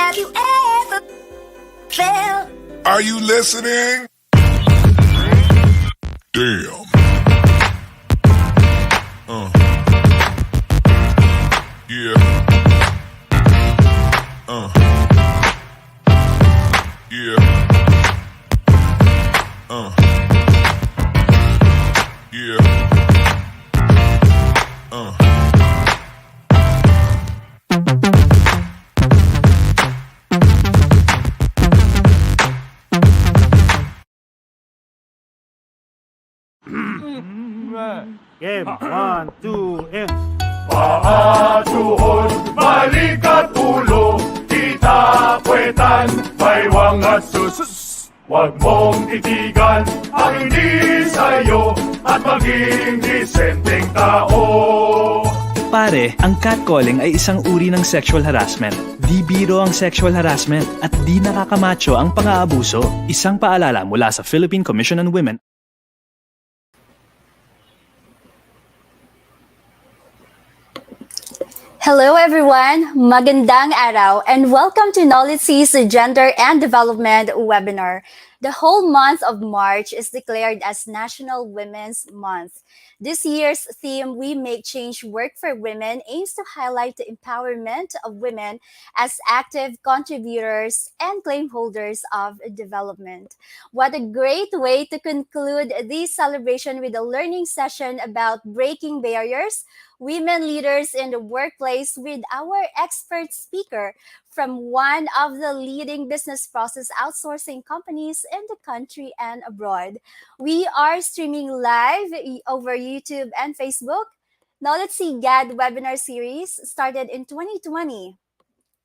Have you ever felt? Are you listening? Damn. Yeah. Yeah. Yeah. Game, 1, 2, and... Paatuhon, balik at ulo, kita pwetan, may wangat sus. Huwag mong titigan ang hindi sa'yo at maging disenteng tao. Pare, ang catcalling ay isang uri ng sexual harassment. Di biro ang sexual harassment at di nakakamacho ang pang-aabuso. Isang paalala mula sa Philippine Commission on Women. Hello everyone! Magandang araw and welcome to NOLITC's Gender and Development Webinar. The whole month of March is declared as National Women's Month. This year's theme, We Make Change Work for Women, aims to highlight the empowerment of women as active contributors and claim holders of development. What a great way to conclude this celebration with a learning session about breaking barriers, women leaders in the workplace with our expert speaker from one of the leading business process outsourcing companies in the country and abroad. We are streaming live over YouTube and Facebook. NOLITC GAD Webinar Series started in 2020.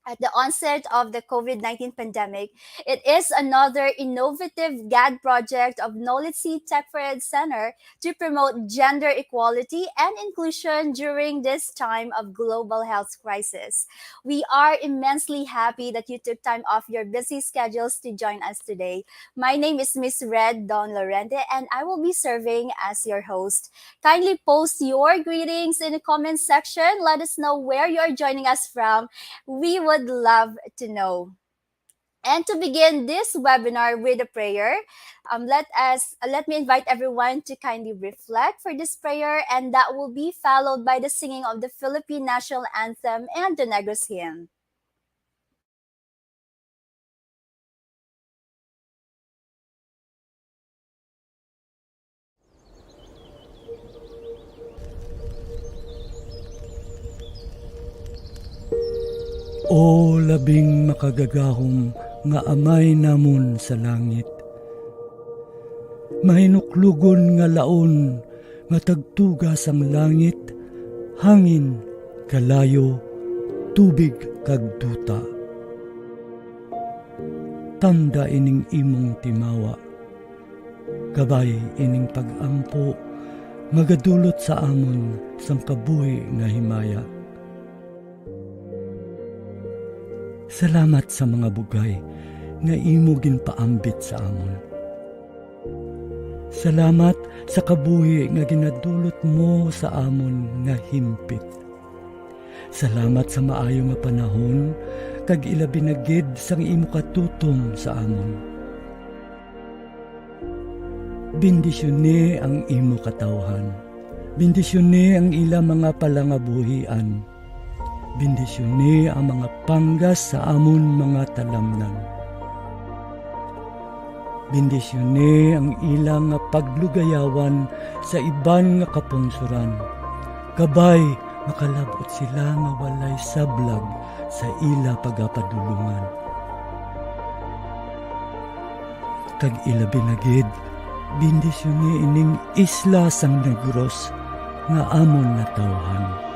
At the onset of the COVID-19 pandemic, it is another innovative GAD project of NOLITC Tech4ED Center to promote gender equality and inclusion during this time of global health crisis. We are immensely happy that you took time off your busy schedules to join us today. My name is Miss Red Don Lorente, and I will be serving as your host. Kindly post your greetings in the comments section. Let us know where you are joining us from. We would love to know. And to begin this webinar with a prayer, let me invite everyone to kindly reflect for this prayer, and that will be followed by the singing of the Philippine National Anthem and the Negros Hymn. O labing makagagahom nga amay namon sa langit. Mahinuklugon nga laon nga tagtugas ang langit, hangin, kalayo, tubig kag duta. Tanda ining imong timawa, kabay ining pag-ampo, magadulot sa amon sang kabuhi nga himaya. Salamat sa mga bugay nga imo ginpaambit sa amon. Salamat sa kabuhi nga ginadulot mo sa amon nga himpit. Salamat sa maayo nga panahon kag ilabi na gid sang imo katutom sa amon. Bendisyone ang imo katawhan. Bendisyone ang ila mga palangabuhian. Bendisyone ang mga panggas sa amon mga talamnan. Bendisyone ang ilang nga paglugayawan sa iban nga kapunsuran. Kabay makalabot sila nga walay sablag sa ila pagapadulungan. Kag ila binagid, bendisyone ining isla sang Negros nga amon natawhan.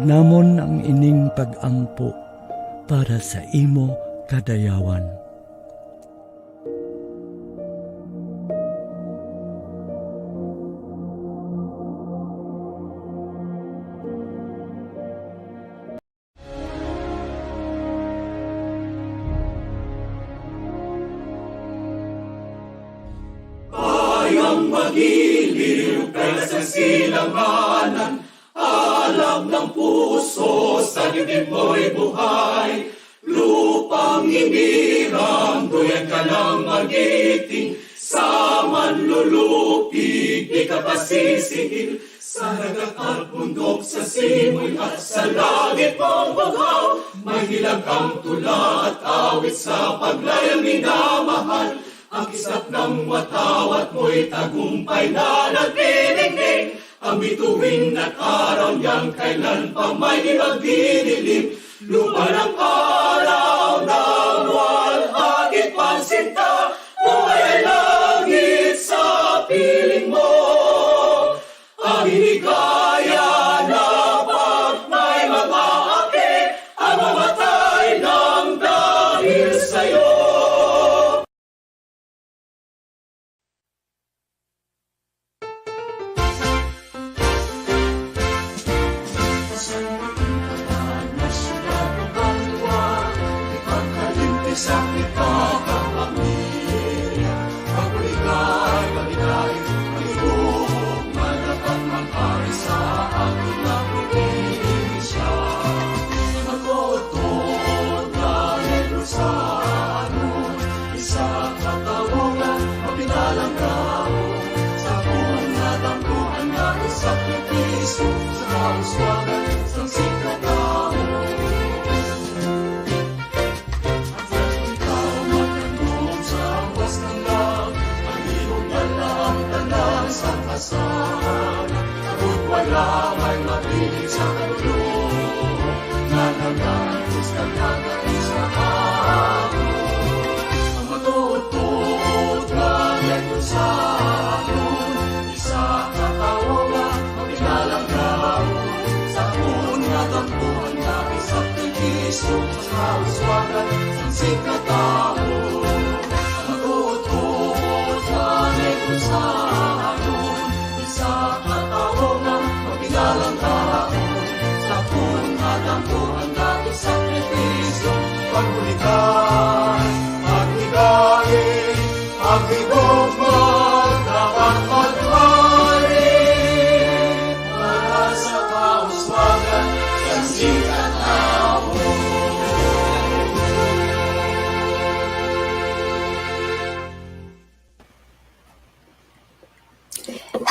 Hatag namon ang ining pag-ampo para sa imo kadayawan.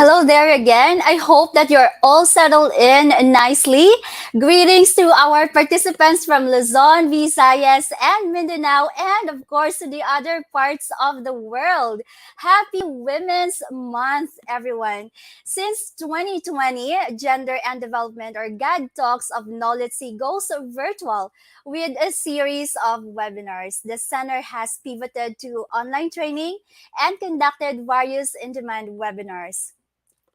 Hello there again. I hope that you're all settled in nicely. Greetings to our participants from Luzon, Visayas, and Mindanao, and of course to the other parts of the world. Happy Women's Month, everyone. Since 2020, Gender and Development or GAD Talks of NOLITC goes virtual with a series of webinars. The center has pivoted to online training and conducted various in-demand webinars.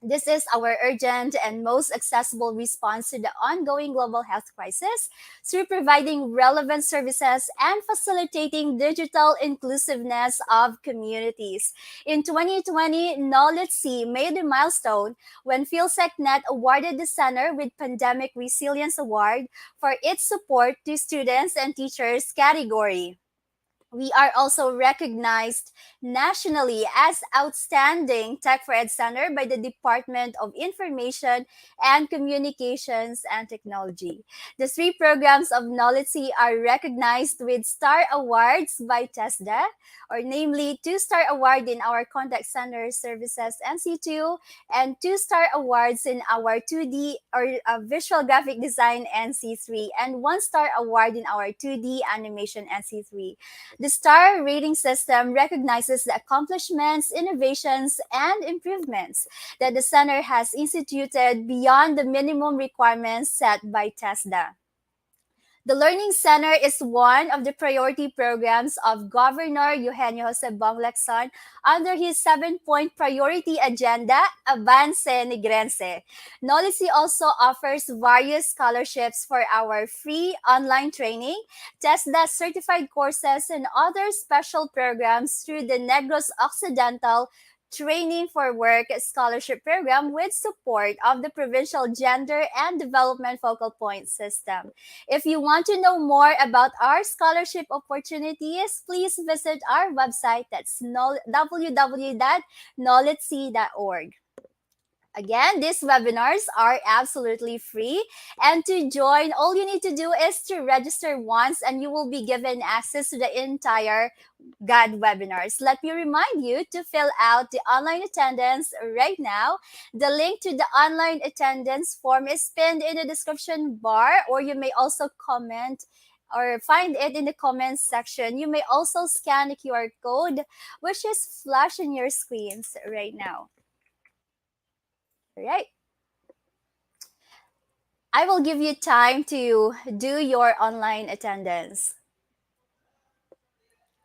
This is our urgent and most accessible response to the ongoing global health crisis through providing relevant services and facilitating digital inclusiveness of communities. In 2020, NOLITC made a milestone when PhilSecNet awarded the Center with Pandemic Resilience Award for its support to students and teachers category. We are also recognized nationally as Outstanding Tech4ED Center by the Department of Information and Communications and Technology. The 3 programs of NOLITC are recognized with Star Awards by TESDA, or namely 2-star award in our Contact Center Services NC2 and 2-star awards in our 2D or Visual Graphic Design NC3 and 1-star award in our 2D Animation NC3. The STAR rating system recognizes the accomplishments, innovations, and improvements that the center has instituted beyond the minimum requirements set by TESDA. The Learning Center is one of the priority programs of Governor Eugenio Jose Bong Lacson under his 7-point priority agenda, Avance Negrense. NOLITC also offers various scholarships for our free online training, TESDA certified courses, and other special programs through the Negros Occidental Training for Work Scholarship Program with support of the Provincial Gender and Development Focal Point System. If you want to know more about our scholarship opportunities, please visit our website. That's www.nolitc.org. Again, these webinars are absolutely free. And to join, all you need to do is to register once and you will be given access to the entire GAD webinars. Let me remind you to fill out the online attendance right now. The link to the online attendance form is pinned in the description bar, or you may also comment or find it in the comments section. You may also scan the QR code, which is flashing your screens right now. All right. I will give you time to do your online attendance.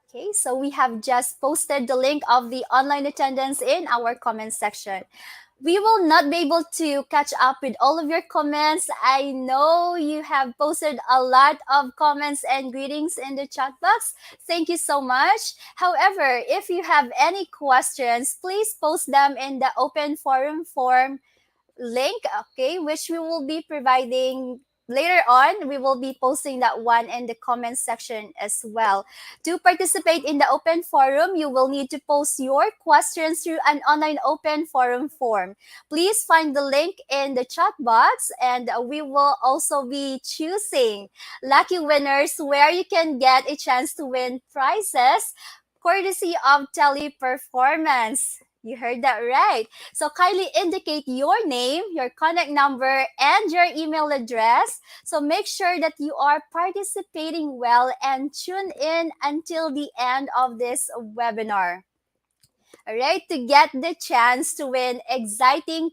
Okay, so we have just posted the link of the online attendance in our comment section. We will not be able to catch up with all of your comments. I know you have posted a lot of comments and greetings in the chat box. Thank you so much. However, if you have any questions, please post them in the open forum form link, okay, which we will be providing later on. We will be posting that one in the comment section as well. To participate in the open forum, you will need to post your questions through an online open forum form. Please find the link in the chat box, and we will also be choosing lucky winners where you can get a chance to win prizes courtesy of Teleperformance. You heard that right. So kindly indicate your name, your contact number, and your email address. So make sure that you are participating well and tune in until the end of this webinar. All right, to get the chance to win exciting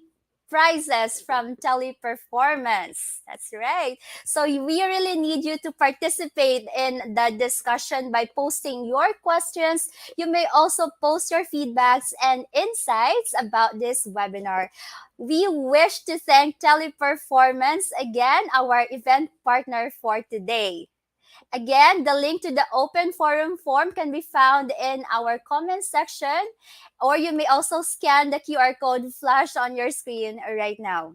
prizes from Teleperformance. That's right. So we really need you to participate in the discussion by posting your questions. You may also post your feedbacks and insights about this webinar. We wish to thank Teleperformance again, our event partner for today. Again, the link to the open forum form can be found in our comment section, or you may also scan the QR code flashed on your screen right now.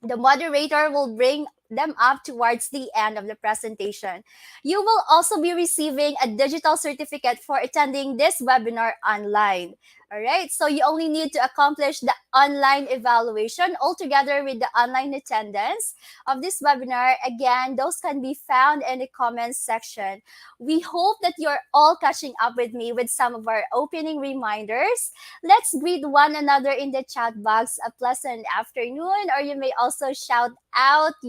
The moderator will bring them up towards the end of the presentation. You will also be receiving a digital certificate for attending this webinar online. All right, so you only need to accomplish the online evaluation altogether with the online attendance of this webinar. Again, those can be found in the comments section. We hope that you're all catching up with me with some of our opening reminders. Let's greet one another in the chat box. A pleasant afternoon, or you may also shout out to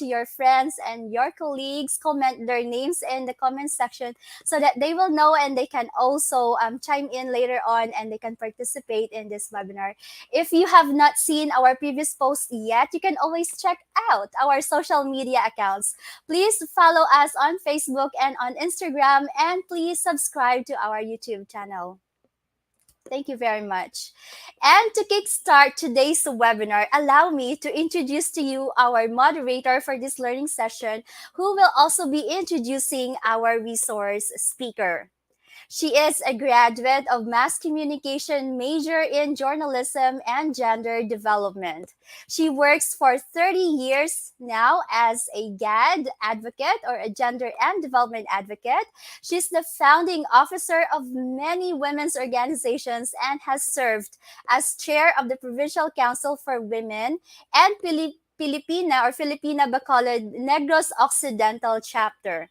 your friends and your colleagues. Comment their names in the comment section so that they will know and they can also chime in later on and they can participate in this webinar. If you have not seen our previous posts yet, you can always check out our social media accounts. Please follow us on Facebook and on Instagram, and please subscribe to our YouTube channel. Thank you very much. And to kickstart today's webinar, allow me to introduce to you our moderator for this learning session, who will also be introducing our resource speaker. She is a graduate of Mass Communication, major in Journalism and Gender Development. She works for 30 years now as a GAD advocate, or a Gender and Development Advocate. She's the founding officer of many women's organizations and has served as chair of the Provincial Council for Women and Filipina Bacolod Negros Occidental chapter.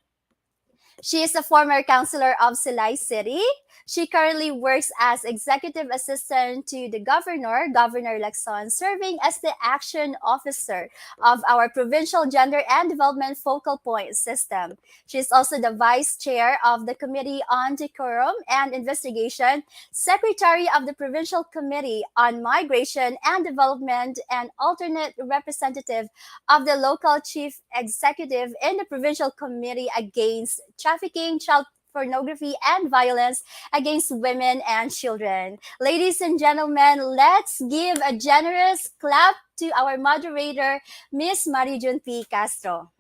She is a former councilor of Silay City. She currently works as executive assistant to the governor, Governor Lacson, serving as the action officer of our provincial gender and development focal point system. She is also the vice chair of the Committee on Decorum and Investigation, secretary of the Provincial Committee on Migration and Development, and alternate representative of the local chief executive in the Provincial Committee Against Trafficking, Child Pornography, and Violence Against Women and Children. Ladies and gentlemen, let's give a generous clap to our moderator, Miss Marijun P. Castro.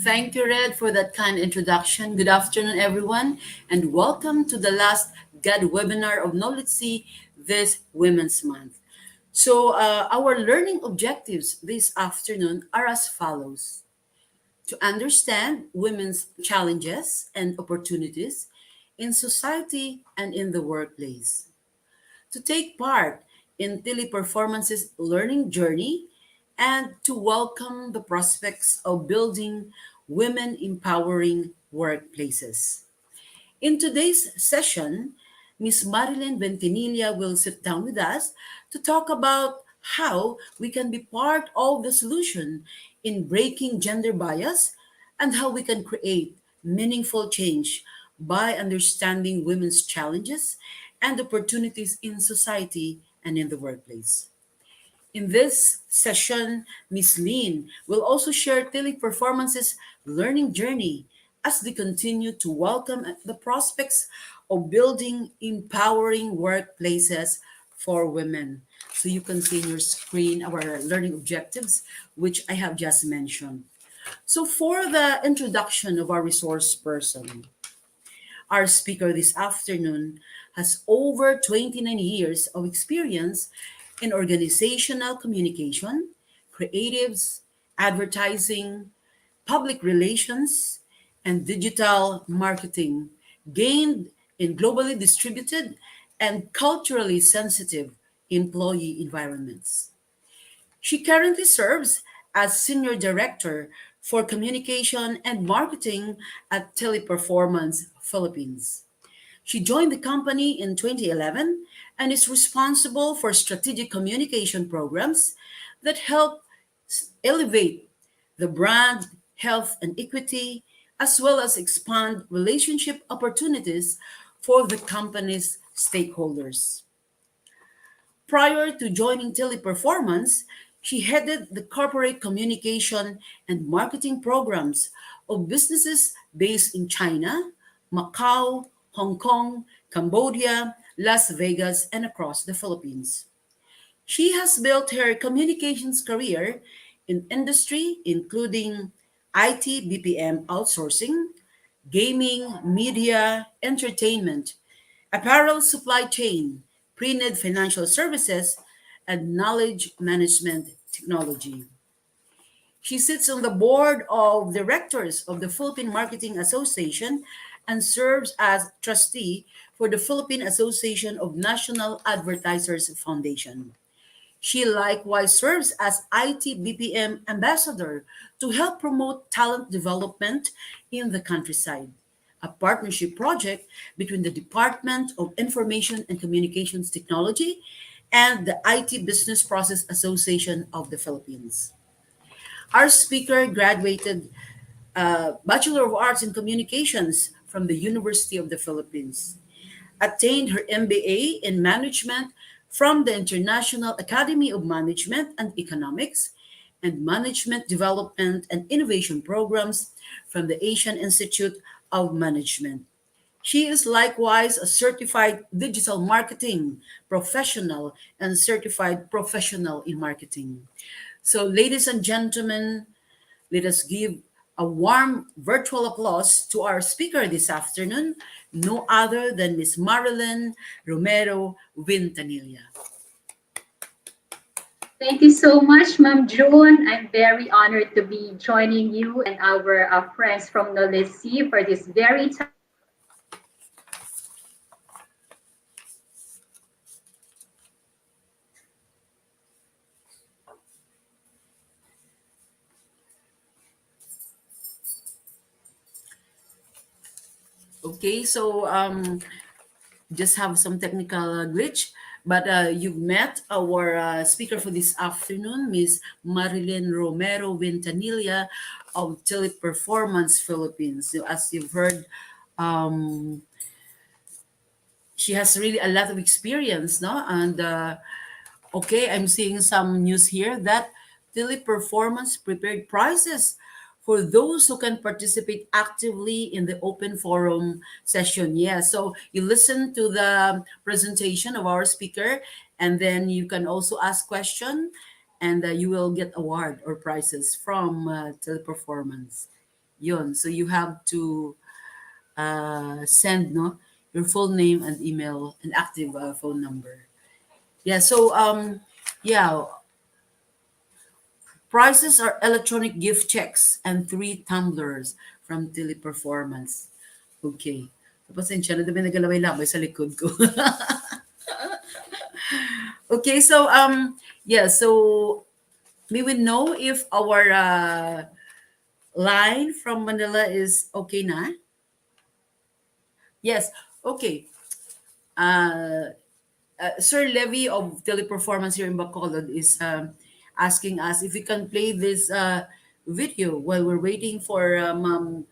Thank you, Red, for that kind introduction. Good afternoon, everyone, and welcome to the last GAD webinar of NOLITC this Women's Month. So, our learning objectives this afternoon are as follows: to understand women's challenges and opportunities in society and in the workplace, to take part in Teleperformance's learning journey, and to welcome the prospects of building women empowering workplaces. In today's session, Ms. Marilyn Ventimiglia will sit down with us to talk about how we can be part of the solution in breaking gender bias and how we can create meaningful change by understanding women's challenges and opportunities in society and in the workplace. In this session, Ms. Lin will also share Teleperformance's learning journey as they continue to welcome the prospects of building empowering workplaces for women. So you can see in your screen our learning objectives, which I have just mentioned. So for the introduction of our resource person, our speaker this afternoon has over 29 years of experience in organizational communication, creatives, advertising, public relations, and digital marketing, gained in globally distributed and culturally sensitive employee environments. She currently serves as Senior Director for Communication and Marketing at Teleperformance Philippines. She joined the company in 2011 and is responsible for strategic communication programs that help elevate the brand, health, and equity, as well as expand relationship opportunities for the company's stakeholders. Prior to joining Teleperformance, she headed the corporate communication and marketing programs of businesses based in China, Macau, Hong Kong, Cambodia, Las Vegas, and across the Philippines. She has built her communications career in industry, including IT BPM outsourcing, gaming, media, entertainment, apparel supply chain, pre-need financial services, and knowledge management technology. She sits on the board of directors of the Philippine Marketing Association and serves as trustee for the Philippine Association of National Advertisers Foundation. She likewise serves as IT BPM ambassador to help promote talent development in the countryside, a partnership project between the Department of Information and Communications Technology and the IT Business Process Association of the Philippines. Our speaker graduated Bachelor of Arts in Communications from the University of the Philippines, attained her MBA in Management from the International Academy of Management and Economics, and Management Development and Innovation programs from the Asian Institute of Management. She is likewise a certified digital marketing professional and certified professional in marketing. So, ladies and gentlemen, let us give a warm virtual applause to our speaker this afternoon, no other than Ms. Marilyn Romero Vintanilla. Thank you so much, Ma'am June. I'm very honored to be joining you and our friends from NOLITC for this very time. Okay, so just have some technical glitch, but you've met our speaker for this afternoon, Miss Marilyn Romero Ventanilla of Teleperformance Philippines. So as you've heard, um, she has really a lot of experience, no? And okay, I'm seeing some news here that Teleperformance prepared prizes for those who can participate actively in the open forum session. Yeah, so you listen to the presentation of our speaker, and then you can also ask question, and you will get award or prizes from Teleperformance. Yun. So you have to send no your full name and email and active phone number. Yeah. So yeah, prizes are electronic gift checks and 3 tumblers from Teleperformance. Okay. Pasensya na dami nagalaway-laway sa likod ko. Okay, so yeah, so may we know if our line from Manila is okay na? Yes. Okay. Sir Levy of Teleperformance here in Bacolod is asking us if we can play this video while we're waiting for Ma'am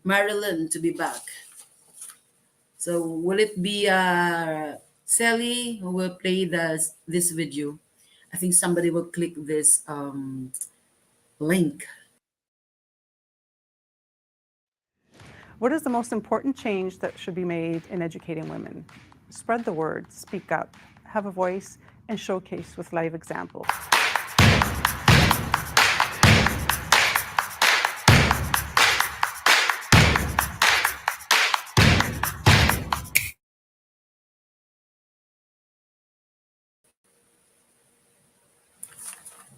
Marilyn to be back. So will it be Sally who will play this video? I think somebody will click this link. What is the most important change that should be made in educating women? Spread the word, speak up, have a voice, and showcase with live examples.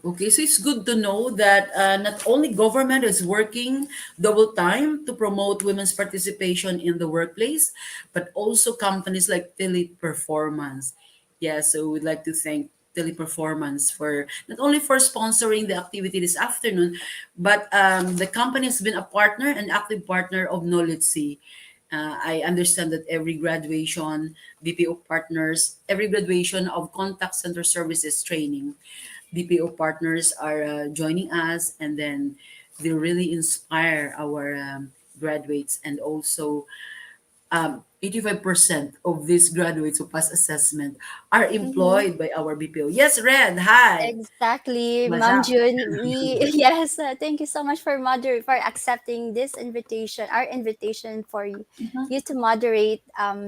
Okay, so it's good to know that not only government is working double time to promote women's participation in the workplace, but also companies like Teleperformance. Yeah, so we'd like to thank Teleperformance for not only for sponsoring the activity this afternoon, but the company has been a partner, an active partner of NOLITC. I understand that every graduation, BPO partners, every graduation of contact center services training, BPO partners are joining us, and then they really inspire our graduates, and also 85% of these graduates who pass assessment are Mhm. employed by our BPO. Yes, Red, hi. Exactly, What's Ma'am up? June. We yes, thank you so much for for accepting this invitation, our invitation for you to moderate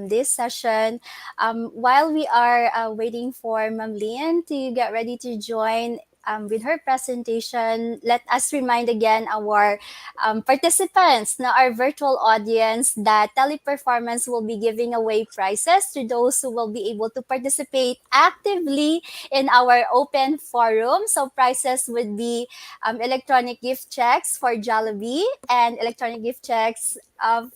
this session. While we are waiting for Ma'am Lian to get ready to join. With her presentation, let us remind again our participants, now our virtual audience, that Teleperformance will be giving away prizes to those who will be able to participate actively in our open forum. So prizes would be electronic gift checks for Jollibee and electronic gift checks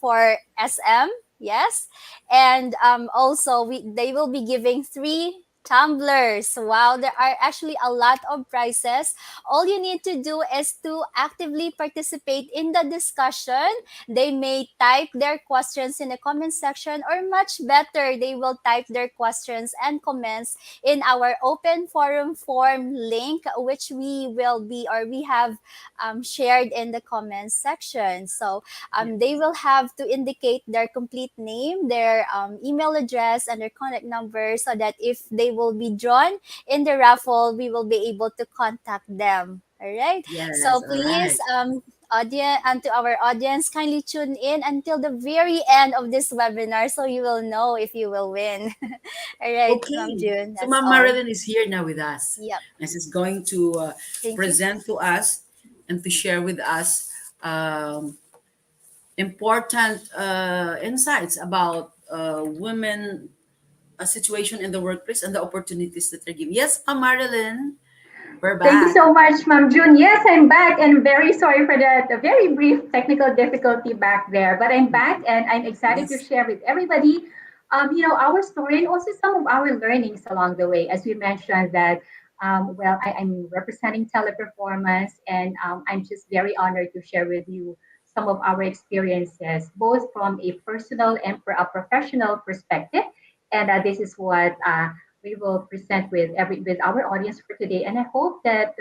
for SM. Yes, and also they will be giving 3 tumblers. Wow, there are actually a lot of prizes. All you need to do is to actively participate in the discussion. They may type their questions in the comment section, or much better, they will type their questions and comments in our open forum form link, which we will be or we have shared in the comments section. So they will have to indicate their complete name, their email address, and their contact number, so that if they will be drawn in the raffle, we will be able to contact them. All right. Yes, So all please, right. audience, and to our audience, kindly tune in until the very end of this webinar, so you will know if you will win. All right, Ma'am Okay, June, so that's Ma'am all. Marilyn is here now with us. Yep. And she's going to Thank you. present to us and to share with us important insights about women a situation in the workplace and the opportunities that they're given. Yes, Ma'am Marilyn, we're Thank you back. so much, Ma'am June. Yes, I'm back and very sorry for that a very brief technical difficulty back there. But I'm back and I'm excited to Yes. share with everybody, our story and also some of our learnings along the way. As we mentioned that, I'm representing Teleperformance, and I'm just very honored to share with you some of our experiences, both from a personal and a professional perspective. And this is what we will present with our audience for today. And I hope that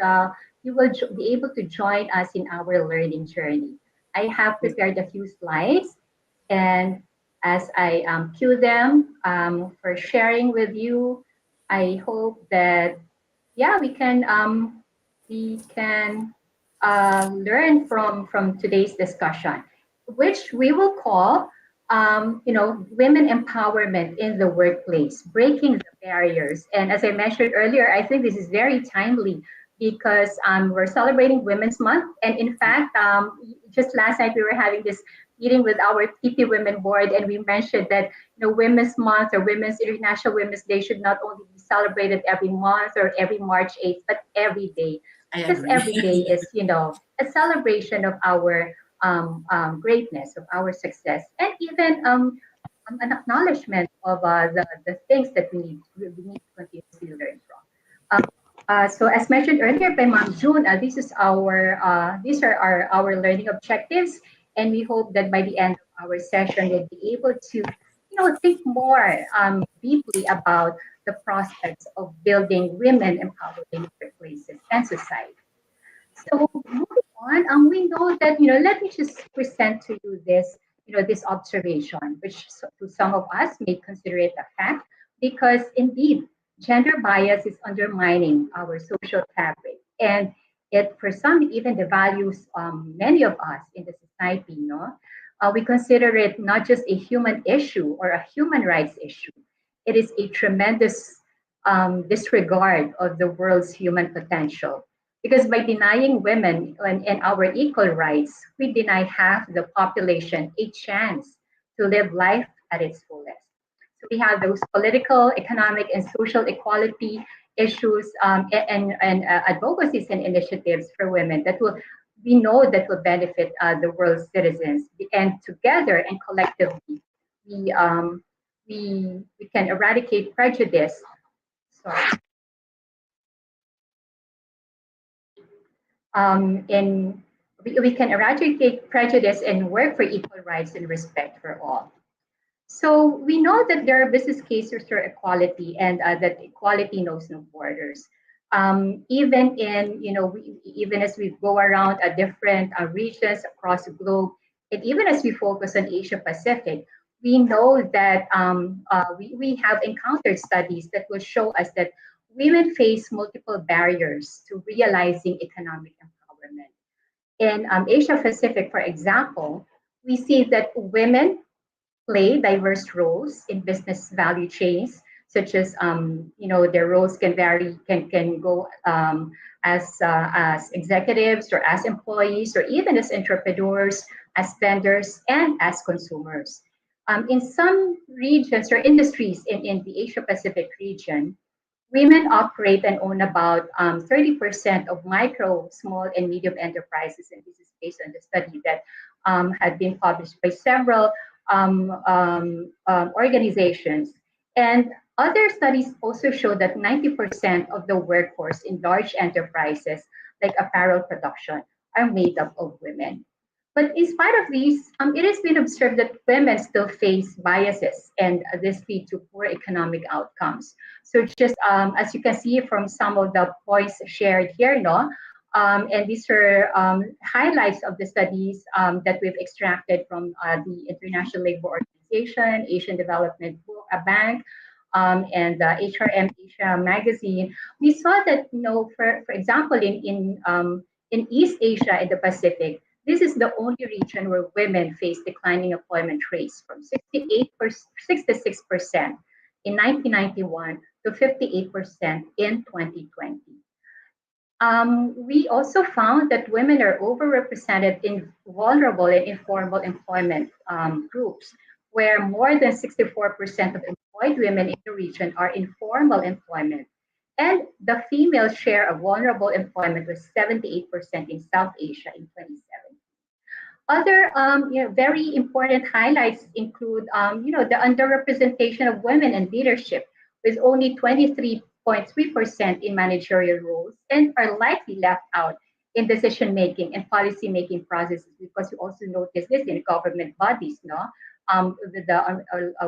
you will be able to join us in our learning journey. I have prepared a few slides, and as I cue them for sharing with you, I hope that we can learn from today's discussion, which we will call women empowerment in the workplace, breaking the barriers. And as I mentioned earlier, I think this is very timely because we're celebrating Women's Month. And in fact, just last night we were having this meeting with our TP Women Board, and we mentioned that Women's Month or International Women's Day should not only be celebrated every month or every March 8th, but every day. Because every day is, a celebration of our greatness, of our success, and even an acknowledgement of the things that we need to continuously learn from. So as mentioned earlier by Ma'am June, these are our learning objectives, and we hope that by the end of our session, we'll be able to think more deeply about the prospects of building women empowering workplaces and society. So moving on, we know that, let me just present to you this, this observation, which to some of us may consider it a fact, because indeed, gender bias is undermining our social fabric. And it, for some, even devalues many of us in the society, we consider it not just a human issue or a human rights issue. It is a tremendous disregard of the world's human potential. Because by denying women and our equal rights, we deny half the population a chance to live life at its fullest. So we have those political, economic, and social equality issues and advocacies and initiatives for women that we know that will benefit the world's citizens. And together and collectively, we can eradicate prejudice. Sorry. We can eradicate prejudice and work for equal rights and respect for all. So we know that there are business cases for equality, and that equality knows no borders. Even even as we go around different regions across the globe, and even as we focus on Asia Pacific, we know that we have encountered studies that will show us that women face multiple barriers to realizing economic empowerment. In Asia Pacific, for example, we see that women play diverse roles in business value chains, such as their roles can vary, can go as executives or as employees or even as entrepreneurs, as vendors, and as consumers. In some regions or industries in the Asia Pacific region, women operate and own about 30% of micro, small, and medium enterprises, and this is based on the study that had been published by several organizations. And other studies also show that 90% of the workforce in large enterprises like apparel production are made up of women. But in spite of these, it has been observed that women still face biases, and this leads to poor economic outcomes. So just as you can see from some of the points shared here, and these are highlights of the studies that we've extracted from the International Labor Organization, Asian Development Bank, and HRM Asia magazine. We saw that, for example, in East Asia and the Pacific, this is the only region where women face declining employment rates from 66% in 1991 to 58% in 2020. We also found that women are overrepresented in vulnerable and informal employment groups, where more than 64% of employed women in the region are in formal employment. And the female share of vulnerable employment was 78% in South Asia in 2017. Other very important highlights include the underrepresentation of women in leadership, with only 23.3% in managerial roles, and are likely left out in decision making and policy making processes, because you also notice this in government bodies, no?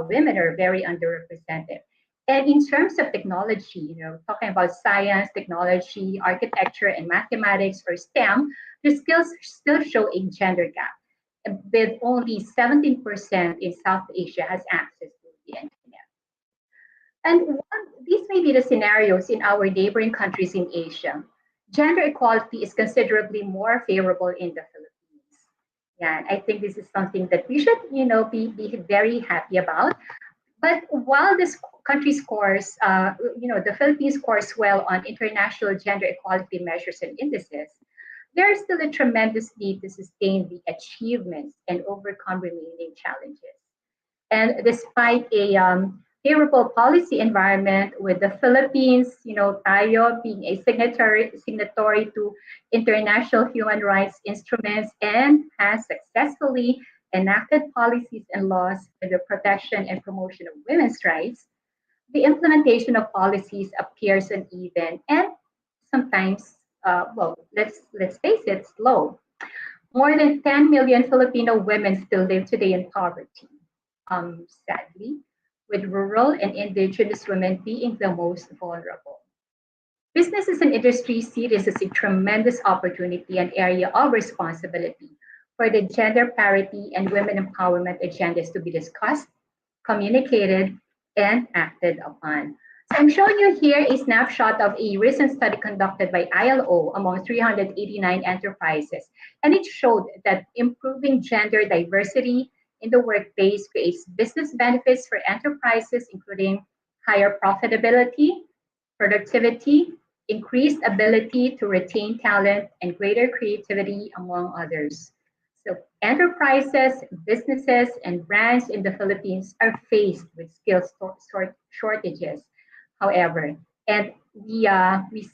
Women are very underrepresented. And in terms of technology, talking about science, technology, architecture, and mathematics or STEM, the skills still show a gender gap, with only 17% in South Asia has access to the internet. And these may be the scenarios in our neighboring countries in Asia. Gender equality is considerably more favorable in the Philippines. Yeah, I think this is something that we should, be very happy about. But while this country scores, the Philippines scores well on international gender equality measures and indices, there is still a tremendous need to sustain the achievements and overcome remaining challenges. And despite a favorable policy environment, with the Philippines, tayo being a signatory to international human rights instruments and has successfully enacted policies and laws for the protection and promotion of women's rights, the implementation of policies appears uneven and sometimes, let's face it, slow. More than 10 million Filipino women still live today in poverty, sadly, with rural and indigenous women being the most vulnerable. Businesses and industries see this as a tremendous opportunity and area of responsibility for the gender parity and women empowerment agendas to be discussed, communicated, and acted upon. So I'm showing you here a snapshot of a recent study conducted by ILO among 389 enterprises, and it showed that improving gender diversity in the workplace creates business benefits for enterprises, including higher profitability, productivity, increased ability to retain talent, and greater creativity, among others. So enterprises, businesses, and brands in the Philippines are faced with skills shortages, however, and we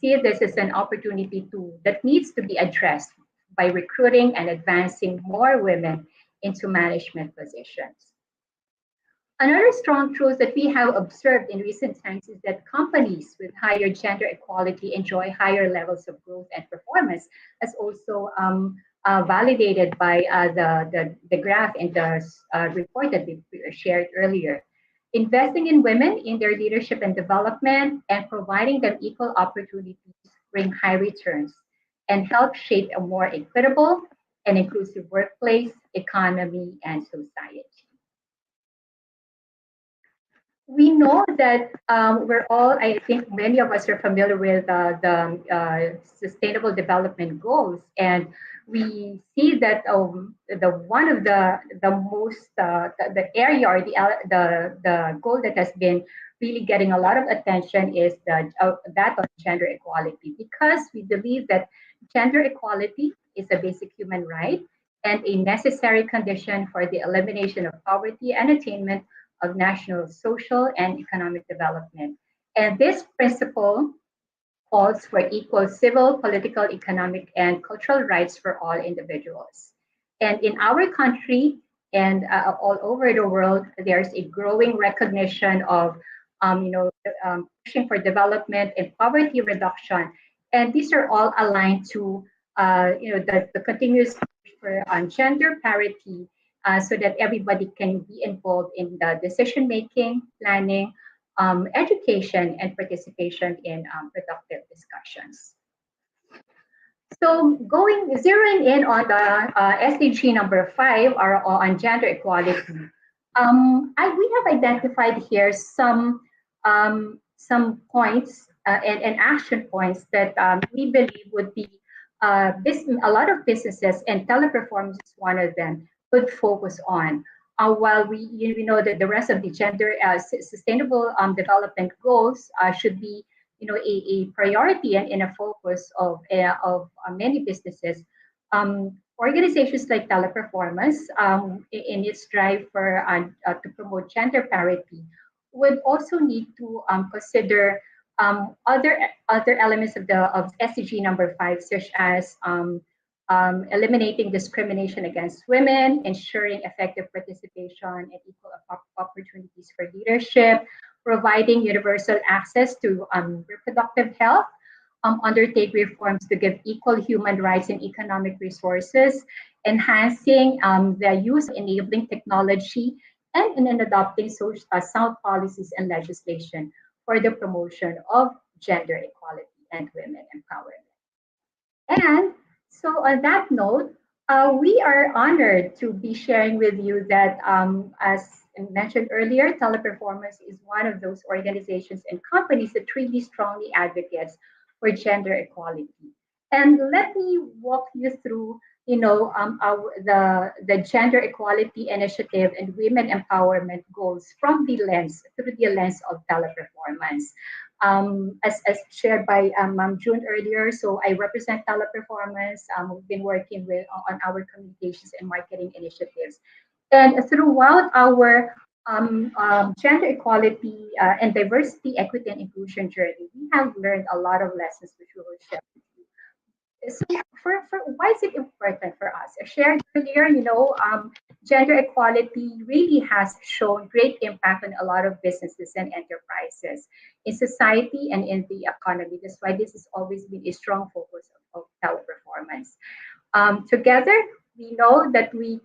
see this as an opportunity that needs to be addressed by recruiting and advancing more women into management positions. Another strong truth that we have observed in recent times is that companies with higher gender equality enjoy higher levels of growth and performance, as also validated by the graph in the report that we shared earlier. Investing in women in their leadership and development and providing them equal opportunities bring high returns and help shape a more equitable and inclusive workplace, economy, and society. We know that we're all, I think many of us are familiar with the Sustainable Development Goals, and we see that the one of the most the area or the goal that has been really getting a lot of attention is that of gender equality, because we believe that gender equality is a basic human right and a necessary condition for the elimination of poverty and attainment of national, social, and economic development. And this principle calls for equal civil, political, economic, and cultural rights for all individuals. And in our country and all over the world, there's a growing recognition of pushing for development and poverty reduction. And these are all aligned to the continuous push for gender parity, so that everybody can be involved in the decision making, planning, education, and participation in productive discussions. So zeroing in on the SDG number 5, on gender equality, we have identified here some points and action points that we believe would be a lot of businesses, and teleperformance is one of them, could focus on. While we know that the rest of the gender sustainable development goals should be a priority and a focus of many businesses. Organizations like Teleperformance, in its drive for to promote gender parity, would also need to consider other elements of SDG number 5, such as eliminating discrimination against women, ensuring effective participation and equal opportunities for leadership, providing universal access to reproductive health, undertake reforms to give equal human rights and economic resources, enhancing the use of enabling technology, and in adopting sound policies and legislation for the promotion of gender equality and women empowerment. And so on that note, we are honored to be sharing with you that, as mentioned earlier, Teleperformance is one of those organizations and companies that really strongly advocates for gender equality. And let me walk you through, the gender equality initiative and women empowerment goals from through the lens of Teleperformance. As shared by Ma'am June earlier, so I represent Teleperformance. We've been working on our communications and marketing initiatives. And throughout our gender equality and diversity, equity, and inclusion journey, we have learned a lot of lessons which we will share with you. So for why is it important for us? I shared earlier, gender equality really has shown great impact on a lot of businesses and enterprises in society and in the economy. That's why this has always been a strong focus of Teleperformance. Together, we know that we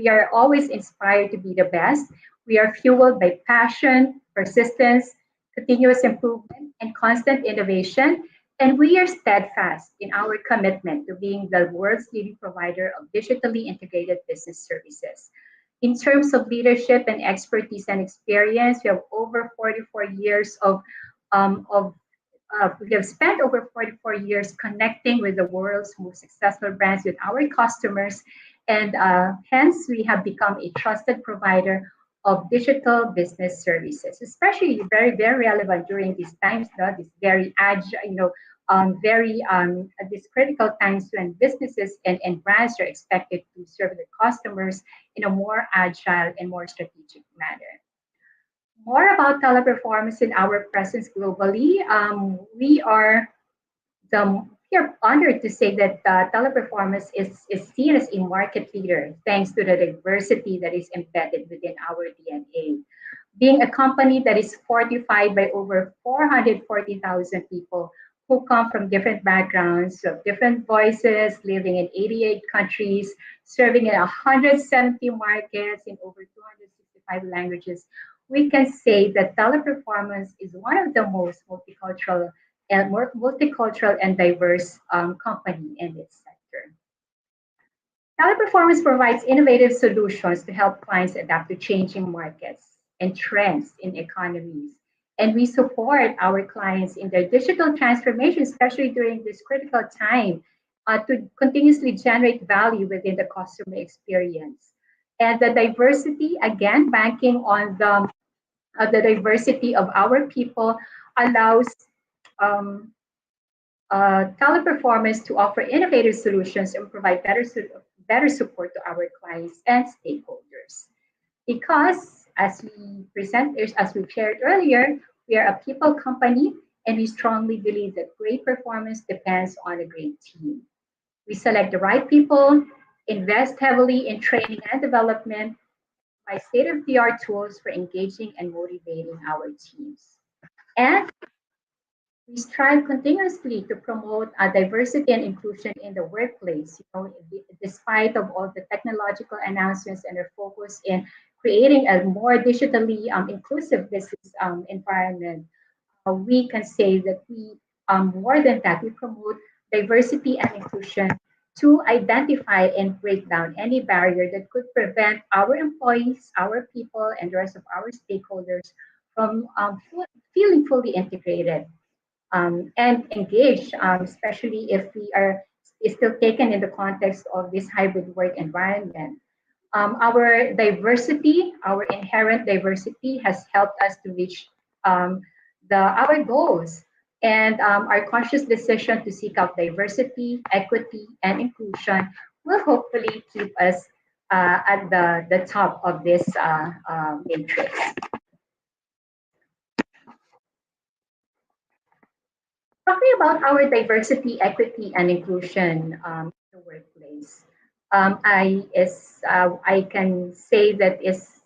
are always inspired to be the best. We are fueled by passion, persistence, continuous improvement, and constant innovation. And we are steadfast in our commitment to being the world's leading provider of digitally integrated business services. In terms of leadership and expertise and experience, we have over 44 years we have spent over 44 years connecting with the world's most successful brands with our customers, and hence we have become a trusted provider of digital business services, especially very, very relevant during these times, this very agile, these critical times when businesses and brands are expected to serve the customers in a more agile and more strategic manner. More about Teleperformance and our presence globally. We are honored to say that Teleperformance is seen as a market leader thanks to the diversity that is embedded within our DNA. Being a company that is fortified by over 440,000 people who come from different backgrounds, of different voices, living in 88 countries, serving in 170 markets in over 265 languages, we can say that Teleperformance is one of the most multicultural and diverse company in its sector. Teleperformance provides innovative solutions to help clients adapt to changing markets and trends in economies. And we support our clients in their digital transformation, especially during this critical time, to continuously generate value within the customer experience. And the diversity, again, banking on the diversity of our people allows Teleperformance to offer innovative solutions and provide better support to our clients and stakeholders. Because as we've shared earlier, we are a people company, and we strongly believe that great performance depends on a great team. We select the right people, invest heavily in training and development, by state-of-the-art tools for engaging and motivating our teams. And we strive continuously to promote diversity and inclusion in the workplace. Despite of all the technological announcements and our focus in creating a more digitally inclusive business environment, we can say that we more than that, we promote diversity and inclusion to identify and break down any barrier that could prevent our employees, our people, and the rest of our stakeholders from feeling fully integrated and engaged, especially if we are still taken in the context of this hybrid work environment. Our diversity, our inherent diversity has helped us to reach our goals. And our conscious decision to seek out diversity, equity, and inclusion will hopefully keep us at the top of this matrix. Talking about our diversity, equity, and inclusion in the workplace, I can say that is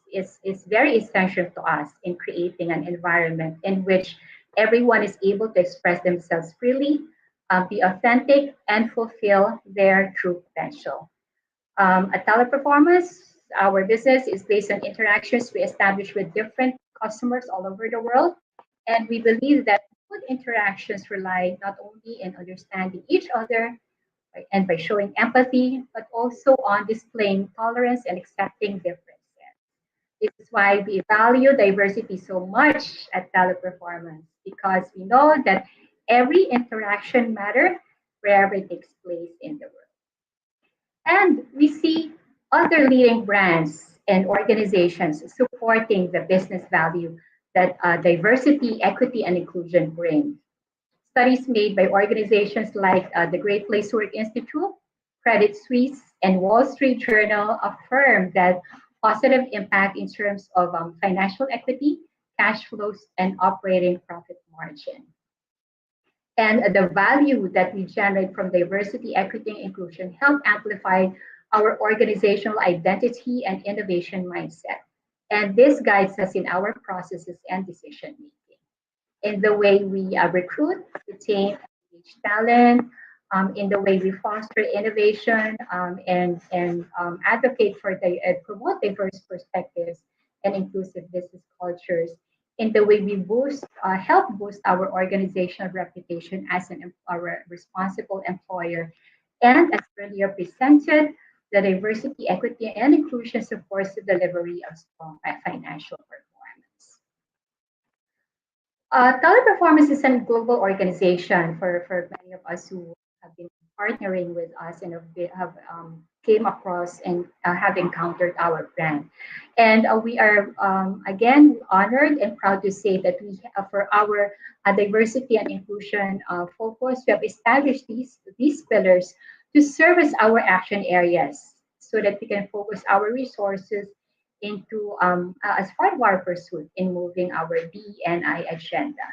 very essential to us in creating an environment in which everyone is able to express themselves freely, be authentic, and fulfill their true potential. At Teleperformance, our business is based on interactions we establish with different customers all over the world. And we believe that good interactions rely not only in understanding each other and by showing empathy, but also on displaying tolerance and accepting differences. This is why we value diversity so much at Teleperformance, because we know that every interaction matters wherever it takes place in the world. And we see other leading brands and organizations supporting the business value that diversity, equity, and inclusion bring. Studies made by organizations like the Great Place to Work Institute, Credit Suisse, and Wall Street Journal affirm that positive impact in terms of financial equity, cash flows, and operating profit margin. And the value that we generate from diversity, equity, and inclusion help amplify our organizational identity and innovation mindset. And this guides us in our processes and decision making. In the way we recruit, retain, and engage talent, in the way we foster innovation and advocate for promote diverse perspectives and inclusive business cultures, in the way we help boost our organizational reputation as a responsible employer. And as earlier presented, the diversity, equity, and inclusion supports the delivery of strong financial performance. Teleperformance is a global organization for many of us who have been partnering with us and have came across and have encountered our brand. And we are, again, honored and proud to say that we, for our diversity and inclusion focus, we have established these pillars to service our action areas so that we can focus our resources into, as part of our pursuit in moving our D&I agenda.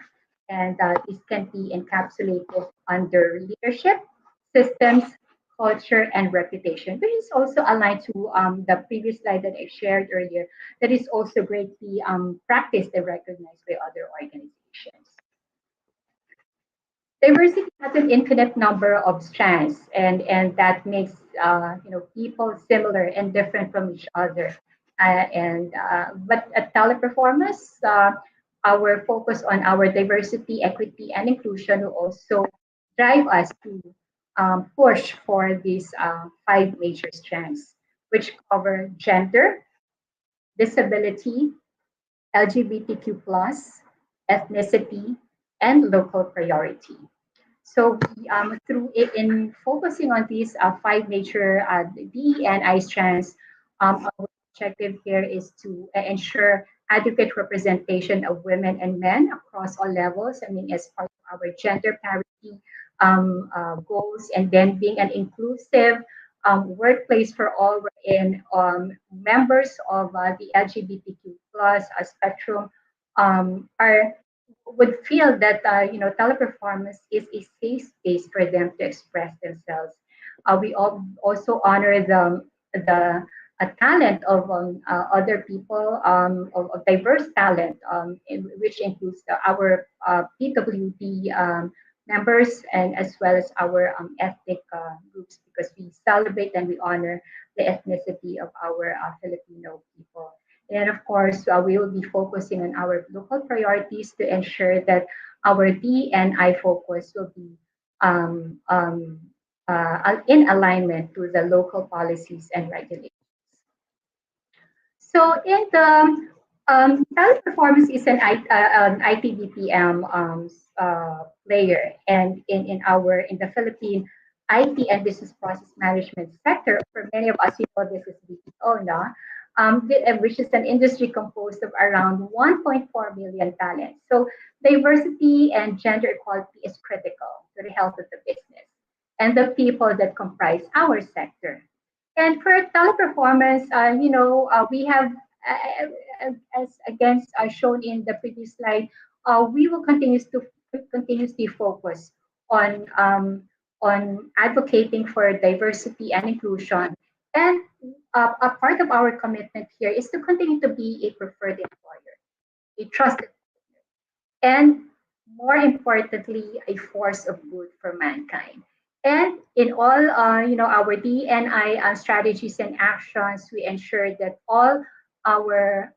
And this can be encapsulated under leadership, systems, culture, and reputation, which is also aligned to the previous slide that I shared earlier, that is also greatly practiced and recognized by other organizations. Diversity has an infinite number of strands, and that makes people similar and different from each other. But at Teleperformance, our focus on our diversity, equity, and inclusion will also drive us to push for these 5 major strands, which cover gender, disability, LGBTQ+, ethnicity, and local priority. So in focusing on these 5 major D&I strands, our objective here is to ensure adequate representation of women and men across all levels. I mean, as part of our gender parity goals, and then being an inclusive workplace for all, wherein members of the LGBTQ+ spectrum would feel that Teleperformance is a safe space for them to express themselves. We also honor the talent of other people, of diverse talent, which includes our PWD members, and as well as our ethnic groups, because we celebrate and we honor the ethnicity of our Filipino people. And of course, we will be focusing on our local priorities to ensure that our D&I focus will be in alignment to the local policies and regulations. So in the Teleperformance is an IT-BPM player, and in the Philippine IT and business process management sector, for many of us, this is BPO now, which is an industry composed of around 1.4 million talents. So diversity and gender equality is critical to the health of the business and the people that comprise our sector. And for Teleperformance, we have, as against shown in the previous slide, we will continuously focus on advocating for diversity and inclusion. And a part of our commitment here is to continue to be a preferred employer, a trusted partner. And more importantly, a force of good for mankind. And in all, our DNI strategies and actions, we ensure that all our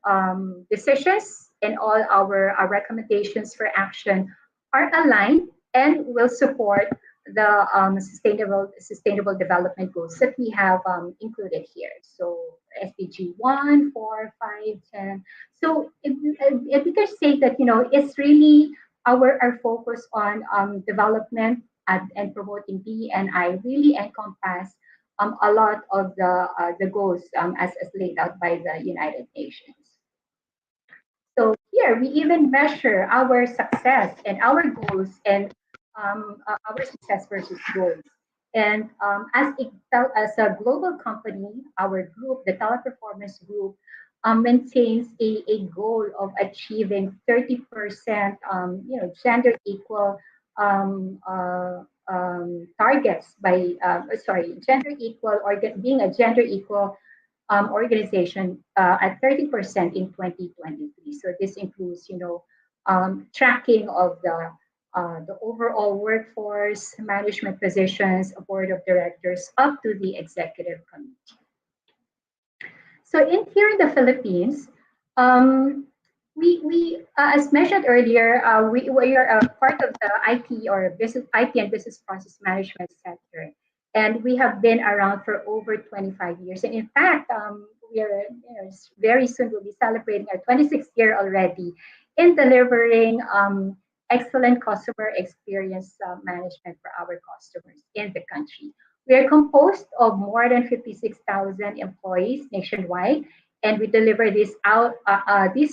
decisions and all our recommendations for action are aligned and will support the sustainable development goals that we have included here. So SDG 1, 4, 5, 10. So if we can say that it's really our focus on development and promoting DNI really encompass a lot of the goals as laid out by the United Nations. So here we even measure our success and our goals and our success versus goals. And as a global company, our group, the Teleperformance Group, maintains a goal of achieving 30%, gender equal targets by, gender equal, or being a gender equal organization at 30% in 2023. So this includes, tracking of the overall workforce, management positions, board of directors, up to the executive committee. So here in the Philippines, we as mentioned earlier, we are a part of the IT and business process management sector, and we have been around for over 25 years. And in fact, we are very soon we'll be celebrating our 26th year already in delivering excellent customer experience management for our customers in the country. We are composed of more than 56,000 employees nationwide, and we deliver these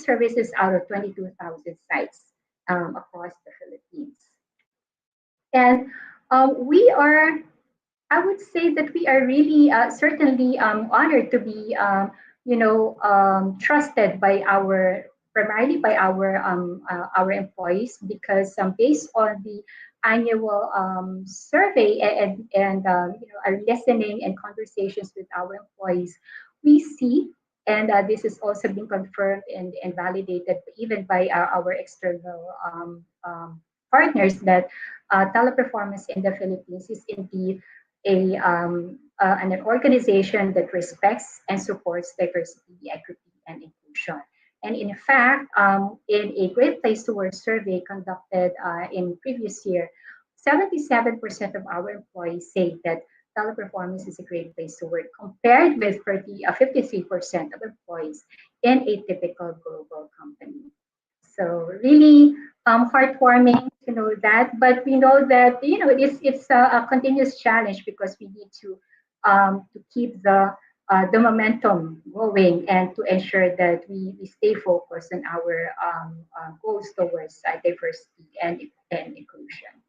services out of 22,000 sites across the Philippines. And I would say that we are really certainly honored to be, trusted by primarily by our employees, because based on the annual survey and our listening and conversations with our employees, we see, and this has also been confirmed and validated even by our external partners, that Teleperformance in the Philippines is indeed an organization that respects and supports diversity, equity, and inclusion. And in fact, in a Great Place to Work survey conducted in previous year, 77% of our employees say that Teleperformance is a great place to work, compared with 53% of employees in a typical global company. So really heartwarming to know that, but we know that it's a continuous challenge, because we need to keep the momentum going and to ensure that we stay focused on our goals towards diversity and inclusion.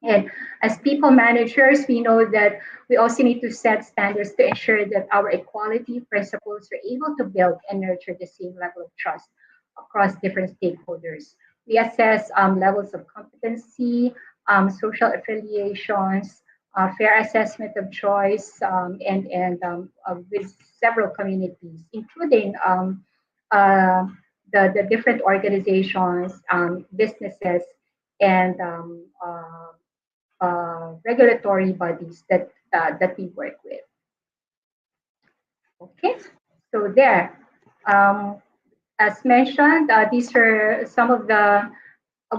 And as people managers, we know that we also need to set standards to ensure that our equality principles are able to build and nurture the same level of trust across different stakeholders. We assess levels of competency, social affiliations, fair assessment of choice, and with several communities, including the different organizations, businesses, and regulatory bodies that we work with. Okay, so there. As mentioned, these are some of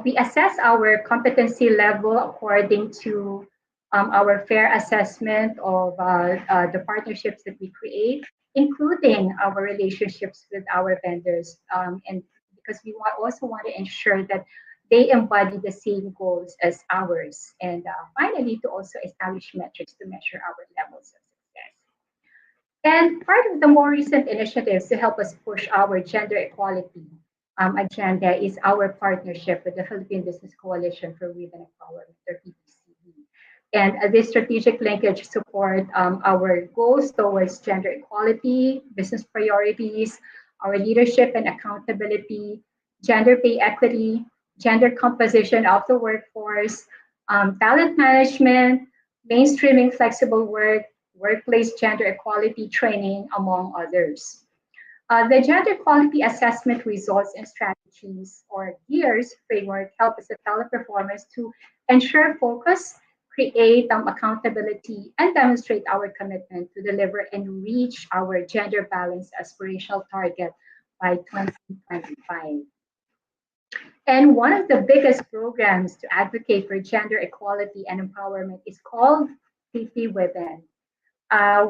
we assess our competency level according to our fair assessment of the partnerships that we create, including our relationships with our vendors, and because we also want to ensure that they embody the same goals as ours, and finally to also establish metrics to measure our levels of success. And part of the more recent initiatives to help us push our gender equality agenda is our partnership with the Philippine Business Coalition for Women Empowerment, or PBCE. And this strategic linkage support our goals towards gender equality, business priorities, our leadership and accountability, gender pay equity, gender composition of the workforce, talent management, mainstreaming flexible work, workplace gender equality training, among others. The Gender Quality Assessment Results and Strategies, or GEARS framework, help us as teleperformers to ensure focus, create accountability, and demonstrate our commitment to deliver and reach our gender balance aspirational target by 2025. And one of the biggest programs to advocate for gender equality and empowerment is called PP Women.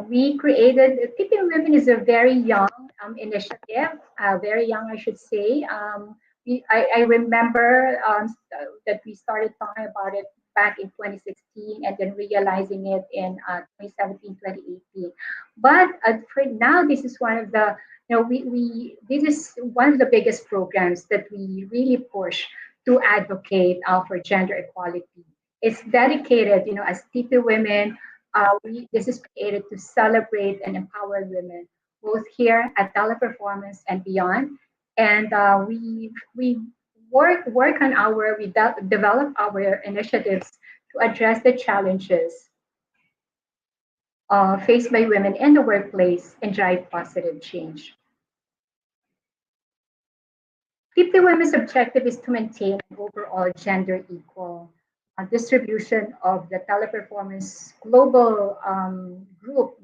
We created Tipping Women is a very young initiative, very young, I should say. I remember that we started talking about it back in 2016 and then realizing it in 2017, 2018. But for now, this is one of the, this is one of the biggest programs that we really push to advocate for gender equality. It's dedicated, as TP Women, this is created to celebrate and empower women, both here at Teleperformance and beyond. And we work on develop our initiatives to address the challenges faced by women in the workplace and drive positive change. 50 Women's objective is to maintain an overall gender equal distribution of the Teleperformance global group,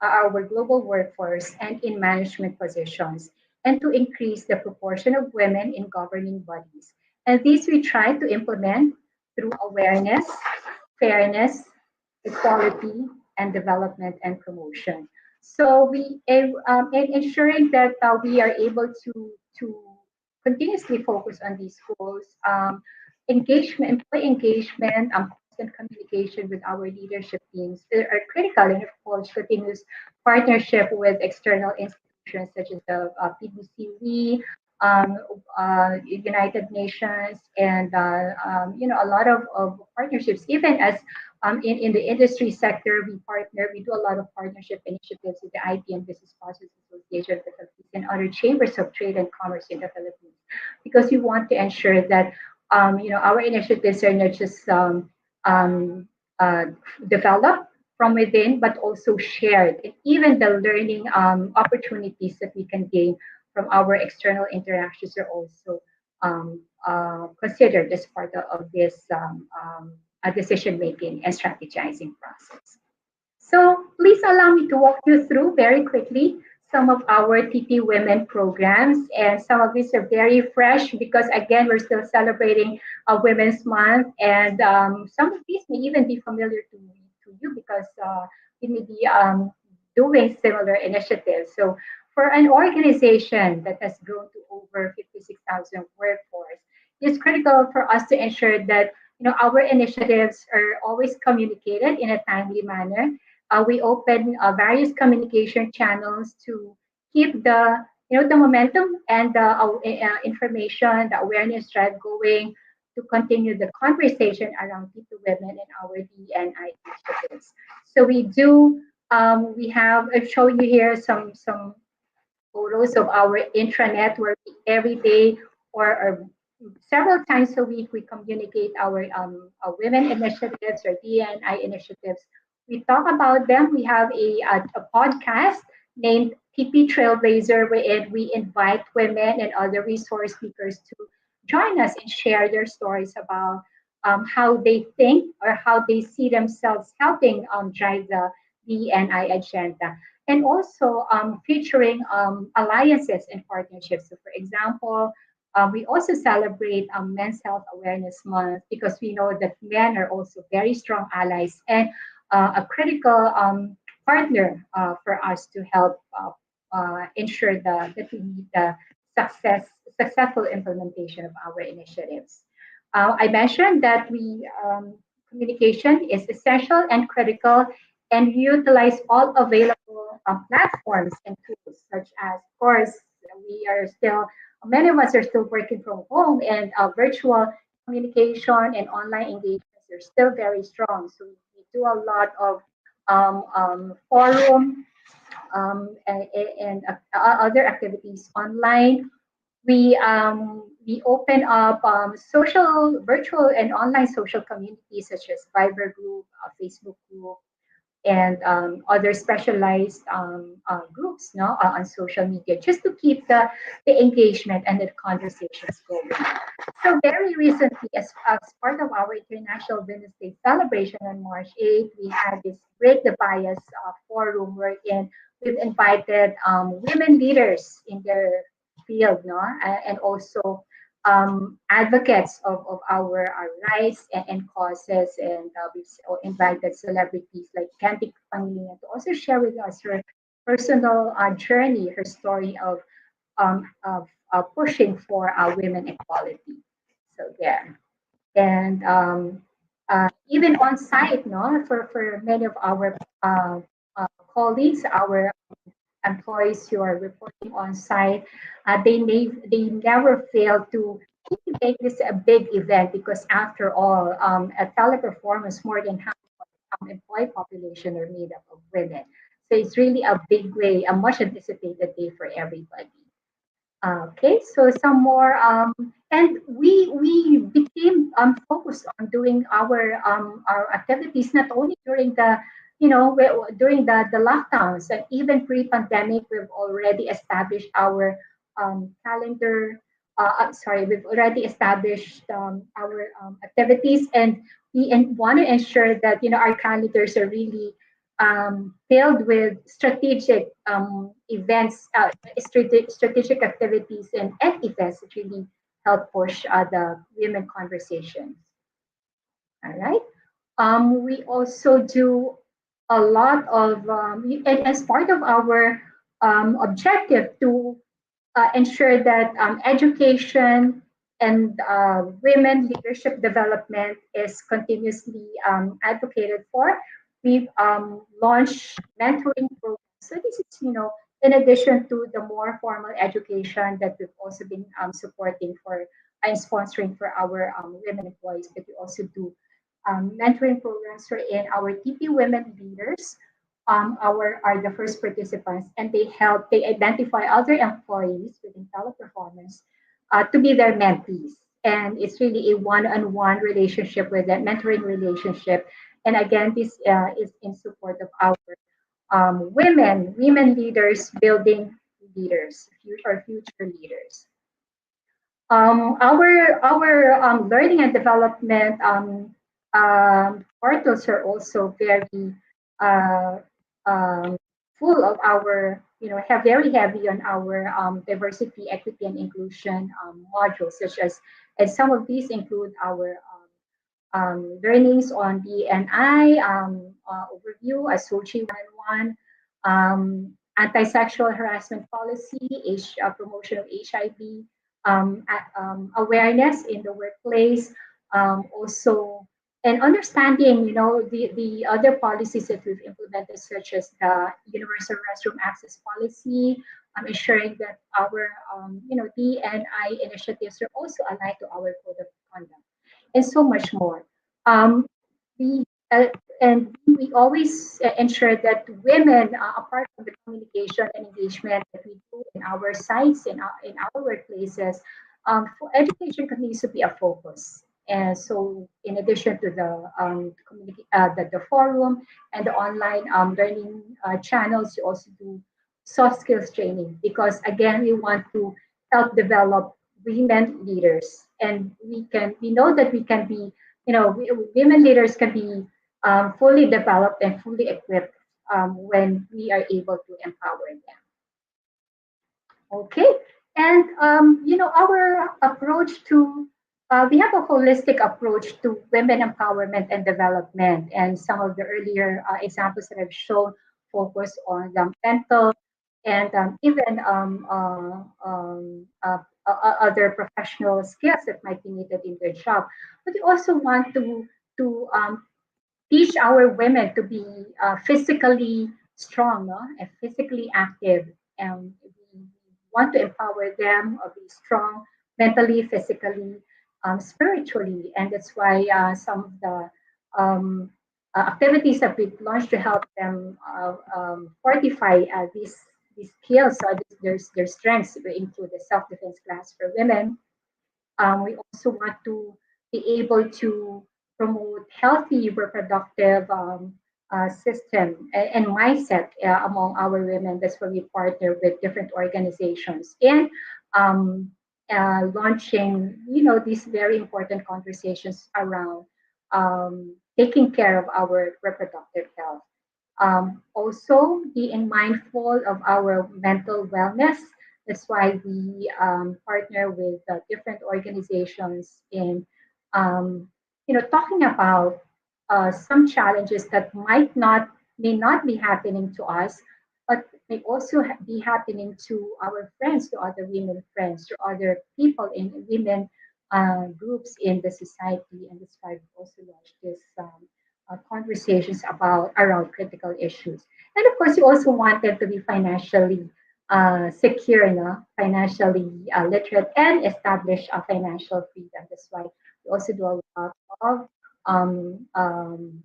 our global workforce, and in management positions, and to increase the proportion of women in governing bodies. And these we try to implement through awareness, fairness, equality, and development and promotion. So we, in ensuring that we are able to continuously focus on these goals, engagement, employee engagement, constant communication with our leadership teams are critical, and of course, continuous partnership with external institutions such as the PDCW, United Nations, and a lot of partnerships. Even as in the industry sector, we do a lot of partnership initiatives with the IT and Business Process Association of the Philippines and other chambers of trade and commerce in the Philippines, because we want to ensure that our initiatives are not just developed from within, but also shared. And even the learning opportunities that we can gain from our external interactions are also considered as part of this decision making and strategizing process. So please allow me to walk you through very quickly some of our TP Women programs, and some of these are very fresh because again we're still celebrating Women's Month, and some of these may even be familiar to you because we may be doing similar initiatives. So for an organization that has grown to over 56,000 workforce, it's critical for us to ensure that our initiatives are always communicated in a timely manner. We open various communication channels to keep the momentum and the information, the awareness drive going, to continue the conversation around people, women, and our D&I initiatives. So we do. I'm showing you here some photos of our intranet where every day or several times a week we communicate our women initiatives or D&I initiatives. We talk about them. We have a podcast named TP Trailblazer, wherein we invite women and other resource speakers to join us and share their stories about how they think or how they see themselves helping drive the D&I agenda. And also featuring alliances and partnerships. So for example, we also celebrate Men's Health Awareness Month because we know that men are also very strong allies and a critical partner for us to help ensure that we meet the successful implementation of our initiatives. I mentioned that communication is essential and critical, and we utilize all available platforms and tools, such as, of course, many of us are still working from home, and virtual communication and online engagements are still very strong. So we do a lot of forum and other activities online. We open up virtual and online social communities such as Viber group, Facebook group, and other specialized groups, no, on social media, just to keep the engagement and the conversations going. So very recently, as part of our International Women's Day celebration on March 8th, we had this Break the Bias forum wherein we've invited women leaders in their field, no, and also advocates of our rights and causes, and we've invited celebrities like Candy Pangilinan to also share with us her personal journey, her story of pushing for women equality. So there, and even on site, no, for many of our colleagues, our employees who are reporting on site, they never fail to make this a big event because after all, at teleperformance, more than half of employee population are made up of women. So it's really a big way, a much anticipated day for everybody. Okay, so some more, and we became focused on doing our activities not only during the during the lockdowns, and even pre-pandemic we've already established our calendar. Sorry, we've already established our activities, and want to ensure that our calendars are really filled with strategic events, strategic activities, and events that really help push the women conversations. All right. We also do a lot of, and as part of our objective to ensure that education and women leadership development is continuously advocated for. We've launched mentoring programs. So this is, in addition to the more formal education that we've also been supporting for and sponsoring for our women employees, but we also do mentoring programs for in our TP women leaders. Are the first participants, and they identify other employees within teleperformance to be their mentees, and it's really a one-on-one relationship with that mentoring relationship. And again, this is in support of our women leaders building leaders, future leaders. Our learning and development portals are also very uh, full of our, have very heavy on our diversity, equity, and inclusion modules, such as, and some of these include our learnings on BNI overview, as Sochi 101, anti-sexual harassment policy, promotion of HIV, awareness in the workplace, also, and understanding, the other policies that we've implemented, such as the universal restroom access policy, ensuring that our, DNI initiatives are also aligned to our code of conduct, and so much more. Um, we and we always ensure that women, apart from the communication and engagement that we do in our sites, in our workplaces, for education continues to be a focus. And so, in addition to the forum and the online learning channels, you also do soft skills training, because again, we want to help develop women leaders, and we know that we can be, women leaders can be fully developed and fully equipped when we are able to empower them. Okay, and our approach to we have a holistic approach to women empowerment and development, and some of the earlier examples that I've shown focus on mental and even other professional skills that might be needed in their job. But we also want to teach our women to be physically strong, no? And physically active, and we want to empower them or be strong mentally, physically, spiritually, and that's why some of the activities that we've launched to help them fortify these skills, their strengths, include the self-defense class for women. We also want to be able to promote healthy reproductive system and mindset among our women. That's why we partner with different organizations and um, launching, these very important conversations around taking care of our reproductive health. Also, being mindful of our mental wellness. That's why we partner with different organizations in, talking about some challenges that may not be happening to us, but may also be happening to our friends, to other women friends, to other people in women groups in the society. And that's why we also launched this conversations about around critical issues. And of course, we also want them to be financially secure, financially literate, and establish a financial freedom. That's why we also do a lot of um, um,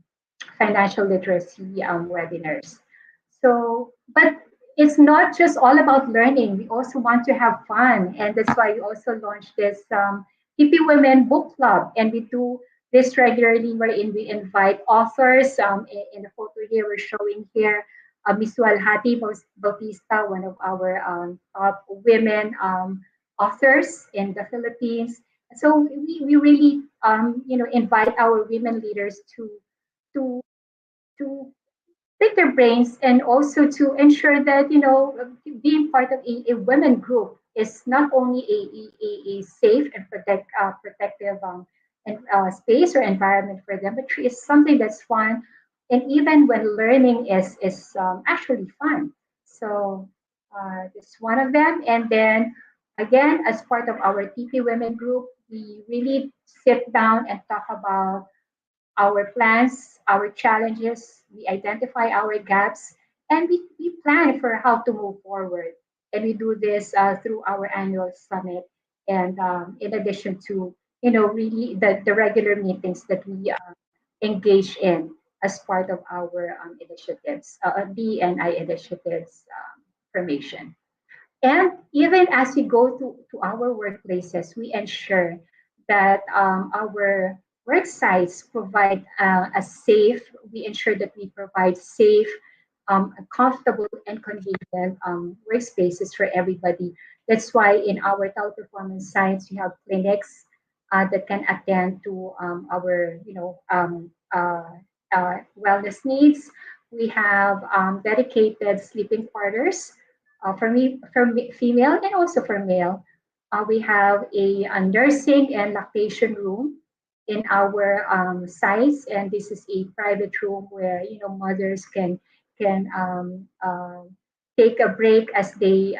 financial literacy webinars. So, but it's not just all about learning. We also want to have fun, and that's why we also launched this PP Women Book Club, and we do this regularly, wherein we invite authors. In the photo here, we're showing here Miss Walhati Bautista, one of our top women authors in the Philippines. So we really invite our women leaders to to pick their brains and also to ensure that being part of a women group is not only a safe and protective space or environment for them, but is something that's fun, and even when learning is actually fun. So it's one of them. And then again, as part of our TP Women group, we really sit down and talk about our plans, our challenges, we identify our gaps, and we plan for how to move forward. And we do this through our annual summit. And in addition to, really the regular meetings that we engage in as part of our initiatives, BNI initiatives formation. And even as we go to our workplaces, we ensure that our work sites provide we ensure that we provide safe, comfortable, and convenient workspaces for everybody. That's why in our teleperformance sites, we have clinics that can attend to our, wellness needs. We have dedicated sleeping quarters female and also for male. We have a nursing and lactation room in our sites, and this is a private room where mothers can take a break as they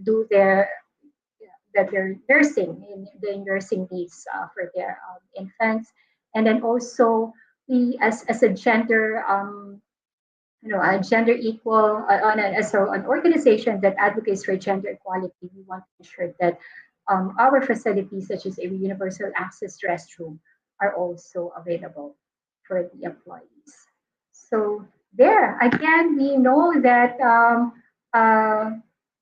do their nursing in the nursing needs for their infants. And then also we as a gender gender equal an organization that advocates for gender equality. We want to ensure that our facilities, such as a universal access restroom, are also available for the employees. So there, again, we know that uh,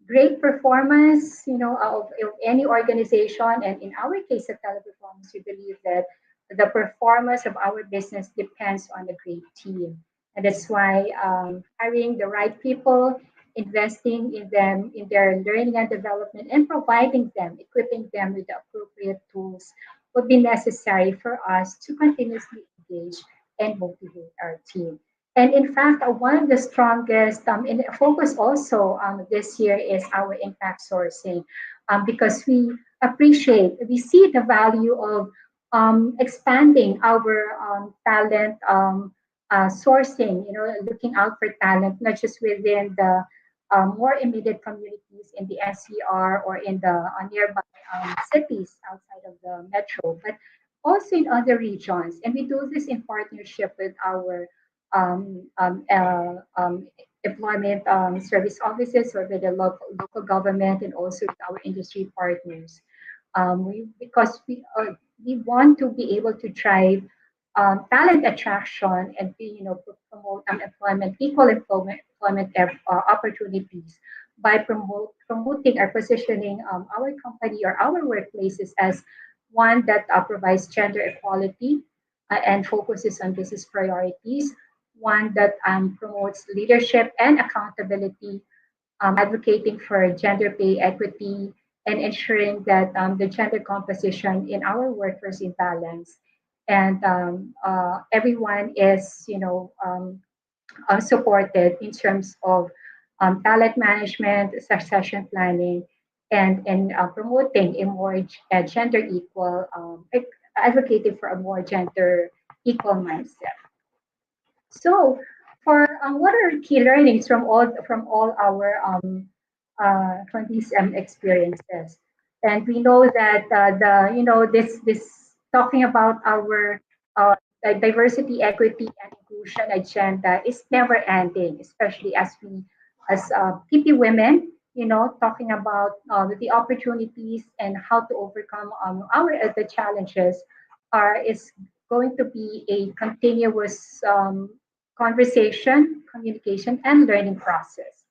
great performance, of any organization, and in our case of Teleperformance, we believe that the performance of our business depends on a great team. And that's why hiring the right people, investing in them, in their learning and development, and providing them, equipping them with the appropriate tools would be necessary for us to continuously engage and motivate our team. And in fact, one of the strongest in focus also this year is our impact sourcing, because we see the value of expanding our talent sourcing, looking out for talent, not just within the more immediate communities in the NCR or in the nearby cities outside of the metro, but also in other regions. And we do this in partnership with our employment service offices or with the local government, and also with our industry partners. Because we want to be able to drive talent attraction and promote employment, equal employment opportunities by promoting or positioning our company or our workplaces as one that provides gender equality and focuses on business priorities, one that promotes leadership and accountability, advocating for gender pay equity, and ensuring that the gender composition in our workforce is balanced, and everyone is, supported in terms of talent management, succession planning, and promoting a more gender equal, advocating for a more gender equal mindset. So, for what are key learnings from all our from these experiences? And we know that the this talking about our diversity, equity, and inclusion agenda is never ending, especially as we as PP women, talking about the opportunities and how to overcome our the challenges are is going to be a continuous conversation, communication, and learning process.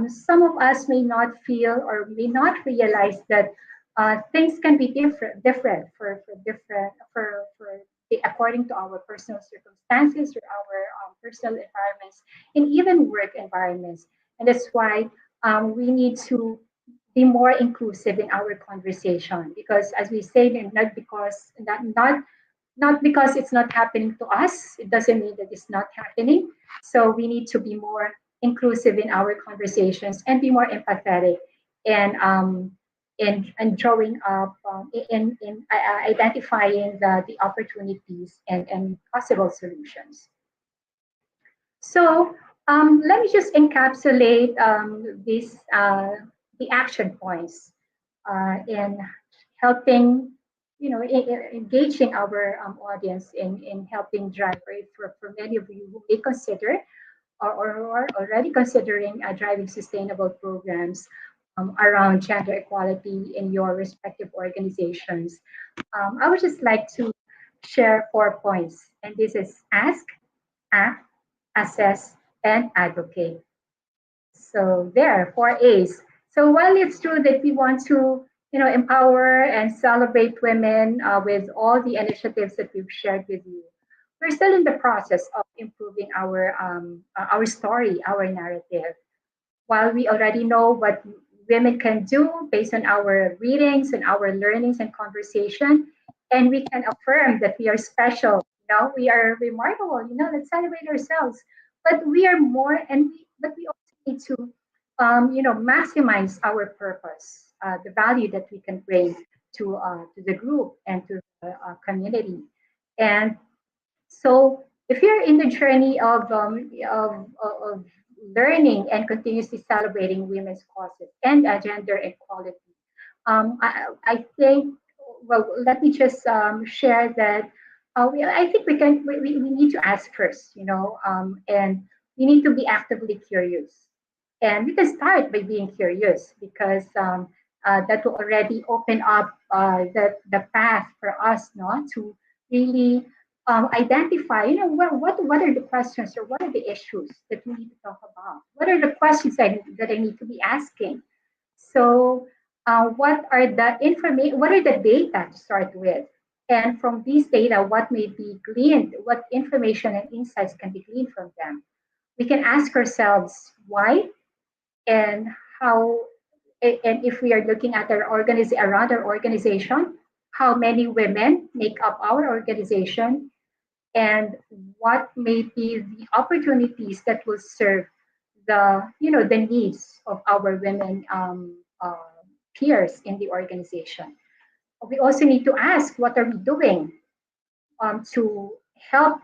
Some of us may not feel or may not realize that things can be different according to our personal circumstances or our personal environments and even work environments. And that's why we need to be more inclusive in our conversation because, as we say, not because it's not happening to us, it doesn't mean that it's not happening. So we need to be more inclusive in our conversations and be more empathetic and in drawing up in identifying the opportunities and possible solutions. So let me just encapsulate the action points in helping, engaging our audience in helping drive, right? For many of you who may consider or are already considering driving sustainable programs around gender equality in your respective organizations. I would just like to share 4 points, and this is ask, act, assess, and advocate. So there are 4 A's. So while it's true that we want to, empower and celebrate women with all the initiatives that we've shared with you, we're still in the process of improving our story, our narrative. While we already know what women can do based on our readings and our learnings and conversation, and we can affirm that we are special, we are remarkable, let's celebrate ourselves. But we are more, but we also need to, maximize our purpose, the value that we can bring to the group and to the community. And so, if you're in the journey of learning and continuously celebrating women's causes and gender equality, I think, well, let me just share that I think we need to ask first, and we need to be actively curious. And we can start by being curious because that will already open up the path for us, to really identify, what are the questions or what are the issues that we need to talk about? What are the questions that I need to be asking? So, what are the information? What are the data to start with? And from these data, what may be gleaned? What information and insights can be gleaned from them? We can ask ourselves why and how, and if we are looking at around our organization, how many women make up our organization, and what may be the opportunities that will serve the needs of our women peers in the organization. We also need to ask what are we doing to help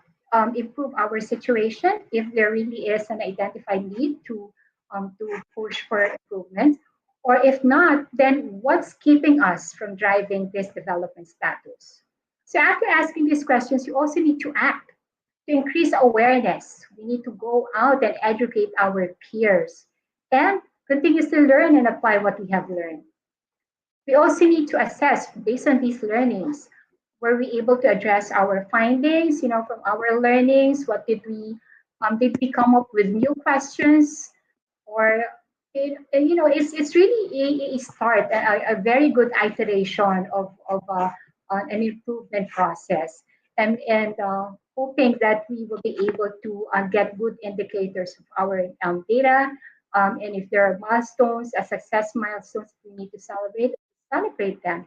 improve our situation if there really is an identified need to push for improvement, or if not, then what's keeping us from driving this development status? So after asking these questions, you also need to act to increase awareness. We need to go out and educate our peers and continuously learn and apply what we have learned. We also need to assess based on these learnings. Were we able to address our findings, from our learnings? What did we come up with new questions? Or, it's really a start, a very good iteration of an improvement process. And hoping that we will be able to get good indicators of our data. And if there are milestones, success milestones we need to celebrate them.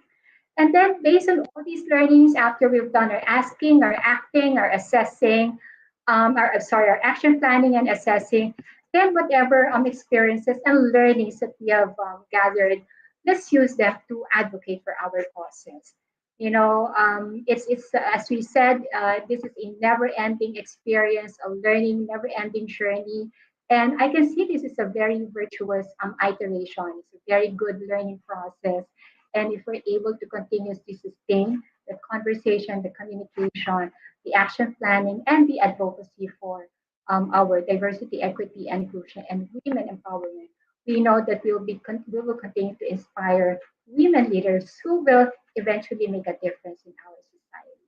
And then based on all these learnings, after we've done our asking, our acting, our assessing, our action planning and assessing, then whatever experiences and learnings that we have gathered, let's use them to advocate for our causes. It's as we said, this is a never-ending experience, a learning, never-ending journey. And I can see this is a very virtuous iteration. It's a very good learning process. And if we're able to continuously sustain the conversation, the communication, the action planning, and the advocacy for our diversity, equity, inclusion, and women empowerment, we know that we will continue to inspire women leaders who will eventually make a difference in our society.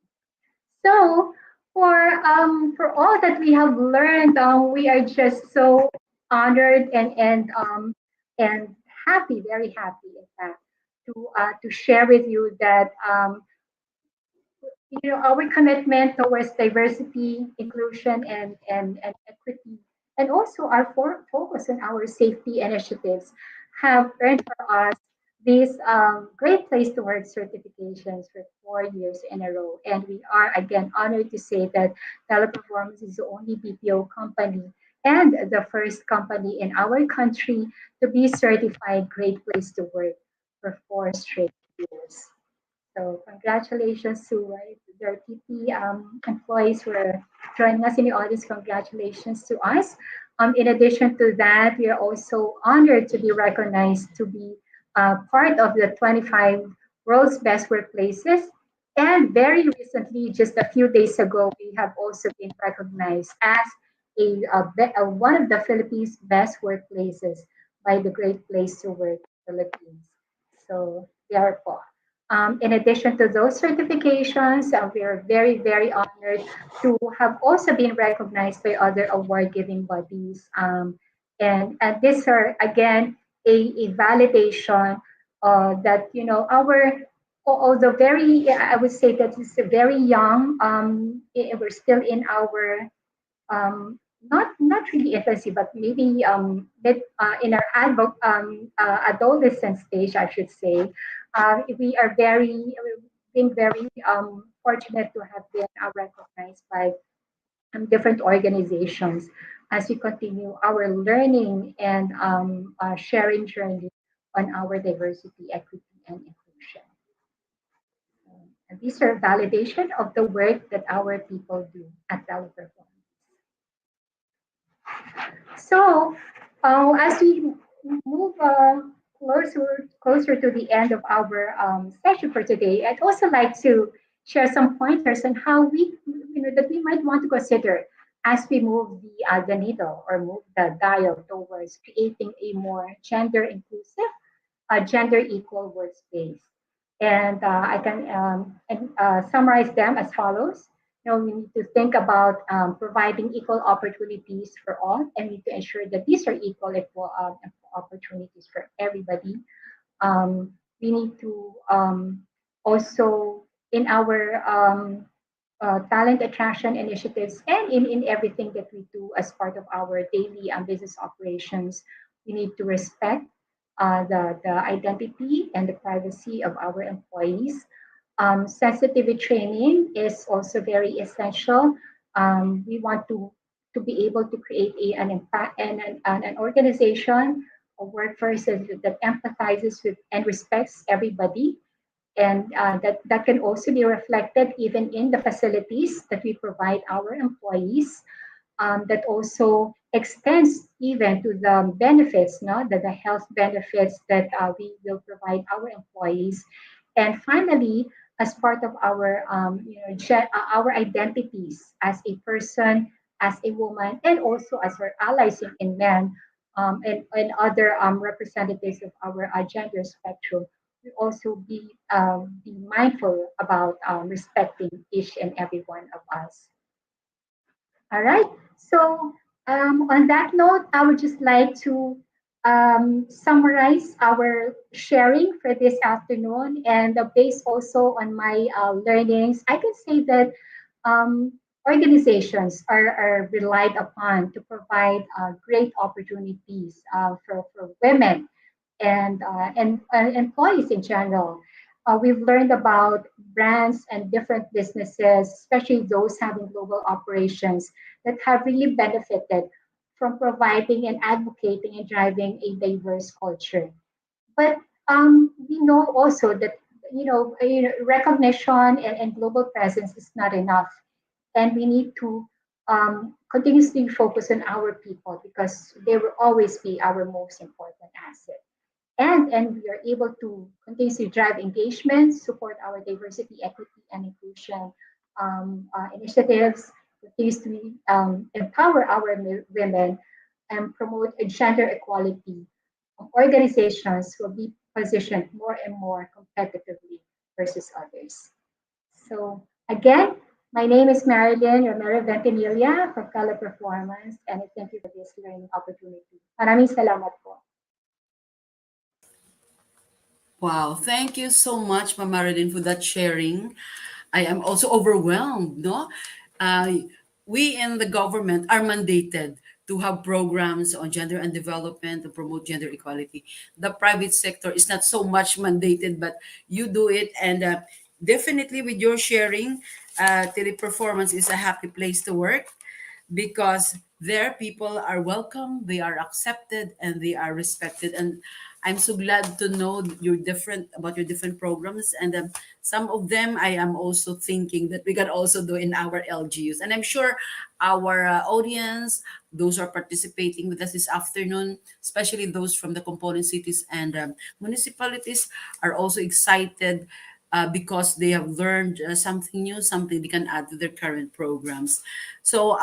So for all that we have learned, we are just so honored and happy, very happy, in fact, to share with you that our commitment towards diversity, inclusion, and equity, and also our focus on our safety initiatives have earned for us these Great Place to Work certifications for 4 years in a row. And we are again honored to say that Teleperformance is the only BPO company and the first company in our country to be certified Great Place to Work for 4 straight years. So congratulations to the TP employees who are joining us in the audience. Congratulations to us. In addition to that, we are also honored to be recognized to be part of the 25 World's Best Workplaces. And very recently, just a few days ago, we have also been recognized as one of the Philippines' best workplaces by the Great Place to Work Philippines. So therefore, in addition to those certifications, we are very, very honored to have also been recognized by other award-giving bodies. And these are, again, a validation that, although very, I would say that it's very young, we're still in our not really infancy, but maybe in our adolescent stage, I should say. We are being very fortunate to have been recognized by different organizations as we continue our learning and sharing journey on our diversity, equity, and inclusion. And these are validation of the work that our people do at Teleperformance. So, as we move closer to the end of our session for today, I'd also like to share some pointers on how that we might want to consider as we move the needle or move the dial towards creating a more gender inclusive, gender equal workspace. And I can summarize them as follows. We need to think about providing equal opportunities for all, and need to ensure that these are equal opportunities for everybody. We need to also, in our talent attraction initiatives and in everything that we do as part of our daily business operations, we need to respect the identity and the privacy of our employees. Sensitivity training is also very essential. We want to be able to create an impact and an organization, a workforce that empathizes with and respects everybody, and that can also be reflected even in the facilities that we provide our employees. That also extends even to the benefits, the health benefits that we will provide our employees. And finally, as part of our our identities as a person, as a woman, and also as our allies in men, and other representatives of our gender spectrum, we also be mindful about respecting each and every one of us. All right. So on that note, I would just like to summarize our sharing for this afternoon, and based also on my learnings, I can say that organizations are relied upon to provide great opportunities for women and employees in general. We've learned about brands and different businesses, especially those having global operations, that have really benefited from providing and advocating and driving a diverse culture. But we know also that recognition and global presence is not enough, and we need to continuously focus on our people because they will always be our most important asset. And we are able to continuously drive engagement, support our diversity, equity, and inclusion initiatives, continuously empower our women, and promote a gender equality. Organizations will be positioned more and more competitively versus others. So again, my name is Marilyn Romero Ventimiglia from Color Performance, and I thank you for this learning opportunity. Maraming salamat po. Wow, thank you so much, Ma'am Marilyn, for that sharing. I am also overwhelmed, no? We in the government are mandated to have programs on gender and development to promote gender equality. The private sector is not so much mandated, but you do it. And definitely with your sharing, Teleperformance is a happy place to work because their people are welcome, they are accepted, and they are respected. And I'm so glad to know your different programs, and some of them I am also thinking that we can also do in our LGUs. And I'm sure our audience, those who are participating with us this afternoon, especially those from the component cities and municipalities, are also excited because they have learned something new, something they can add to their current programs. So,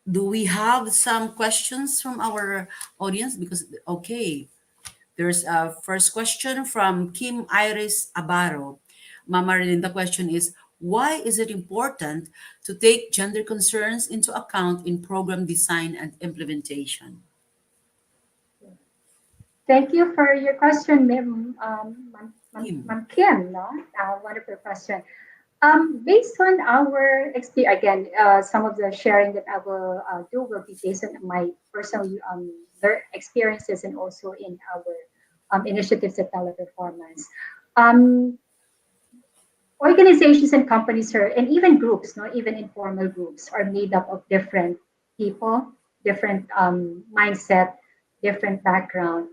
do we have some questions from our audience? Because, okay, there's a first question from Kim Iris Abaro. Mama Marilyn, the question is, why is it important to take gender concerns into account in program design and implementation? Thank you for your question, Kim. Ma'am Kim. No, wonderful question. Based on our experience, again, some of the sharing that I will do will be based on my personal experiences and also in our initiatives at Teleperformance. Organizations and companies are, and even groups, not even informal groups, are made up of different people, different mindset, different background.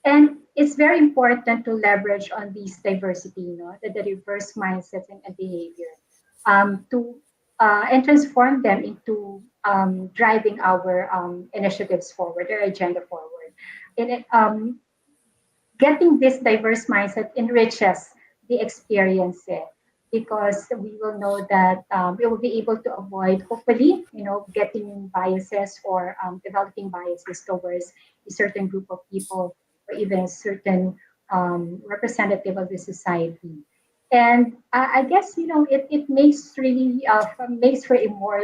And it's very important to leverage on these diversity, the diverse mindsets and behavior, to and transform them into driving our initiatives forward, our agenda forward. And getting this diverse mindset enriches the experience because we will know that we will be able to avoid, hopefully, getting biases or developing biases towards a certain group of people or even a certain representative of the society. And I guess it makes really makes for a more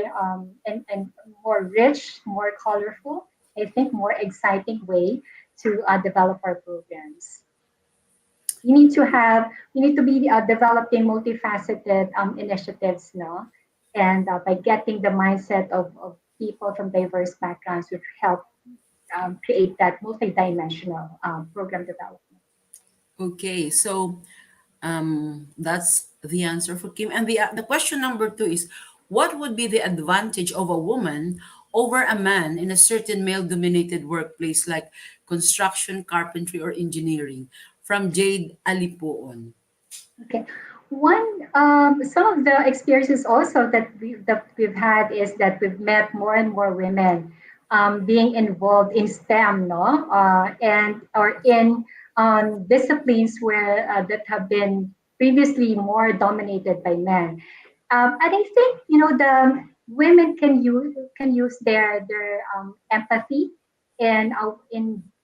and more rich, more colorful, I think more exciting way to develop our programs. We need to be developing multifaceted initiatives, no? And by getting the mindset of people from diverse backgrounds, which help create that multidimensional program development. Okay, so that's the answer for Kim. And the question number 2 is, what would be the advantage of a woman over a man in a certain male-dominated workplace like construction, carpentry, or engineering? From Jade Alipuon. Okay. Some of the experiences also that we've had is that we've met more and more women being involved in STEM, no, and or in disciplines where that have been previously more dominated by men. And I think the women can use their empathy in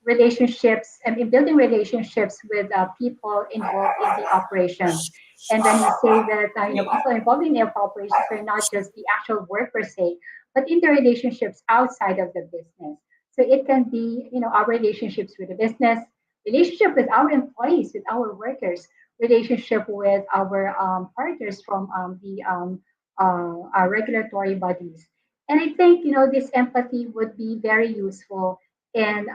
relationships and in building relationships with people involved in the operations. And when we say that people involved in the operations are not just the actual work per se, but in the relationships outside of the business. So it can be our relationships with the business, relationship with our employees, with our workers, relationship with our partners from the our regulatory bodies. And I think, this empathy would be very useful in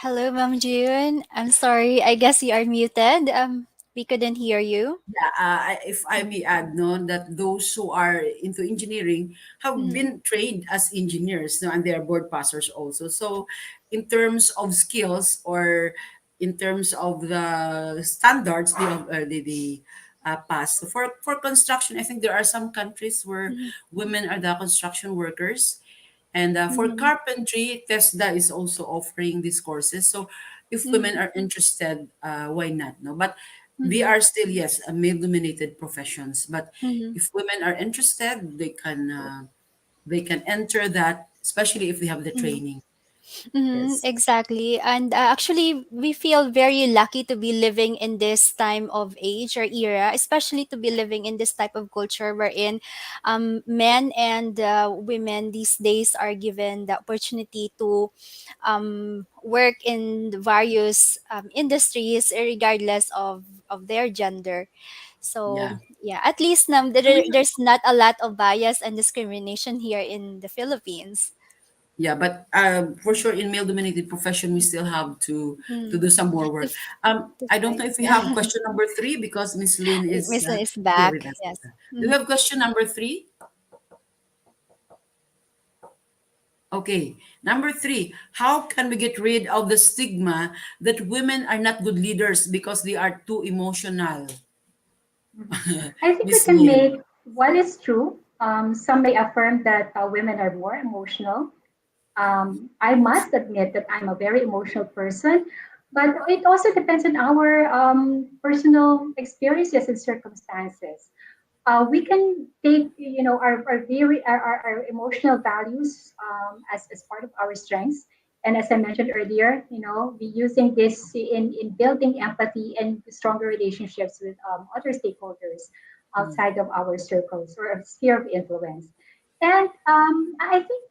Hello, Ma'am June. I'm sorry. I guess you are muted. We couldn't hear you. Yeah, if I may add, no, that those who are into engineering have Mm-hmm. been trained as engineers, no, and they are board passers also. So, in terms of skills or in terms of the standards, they pass. So for construction, I think there are some countries where women are the construction workers, and for Mm-hmm. carpentry, TESDA is also offering these courses. So if women are interested, why not? No, but they Mm-hmm. are still, yes, male-dominated professions. But Mm-hmm. if women are interested, they can enter that, especially if they have the training. Yes. Exactly. And actually, we feel very lucky to be living in this time of age or era, especially to be living in this type of culture wherein men and women these days are given the opportunity to work in the various industries, regardless of their gender. So, Yeah. yeah, at least there's not a lot of bias and discrimination here in the Philippines. Yeah, but for sure, in male-dominated profession, we still have to Mm. do some more work. To I don't know fight. if we have question number three because Miss Lynn is Miss Lynn is here back. with us. Yes. Do we Mhm. have question number three? Okay, number three. How can we get rid of the stigma that women are not good leaders because they are too emotional? Mhm. I think we Miss can Lynn. make what is true. Some may affirm that women are more emotional. I must admit that I'm a very emotional person, but it also depends on our personal experiences and circumstances. We can take, our emotional values as part of our strengths. And as I mentioned earlier, be using this in building empathy and stronger relationships with other stakeholders outside of our circles or a sphere of influence. And I think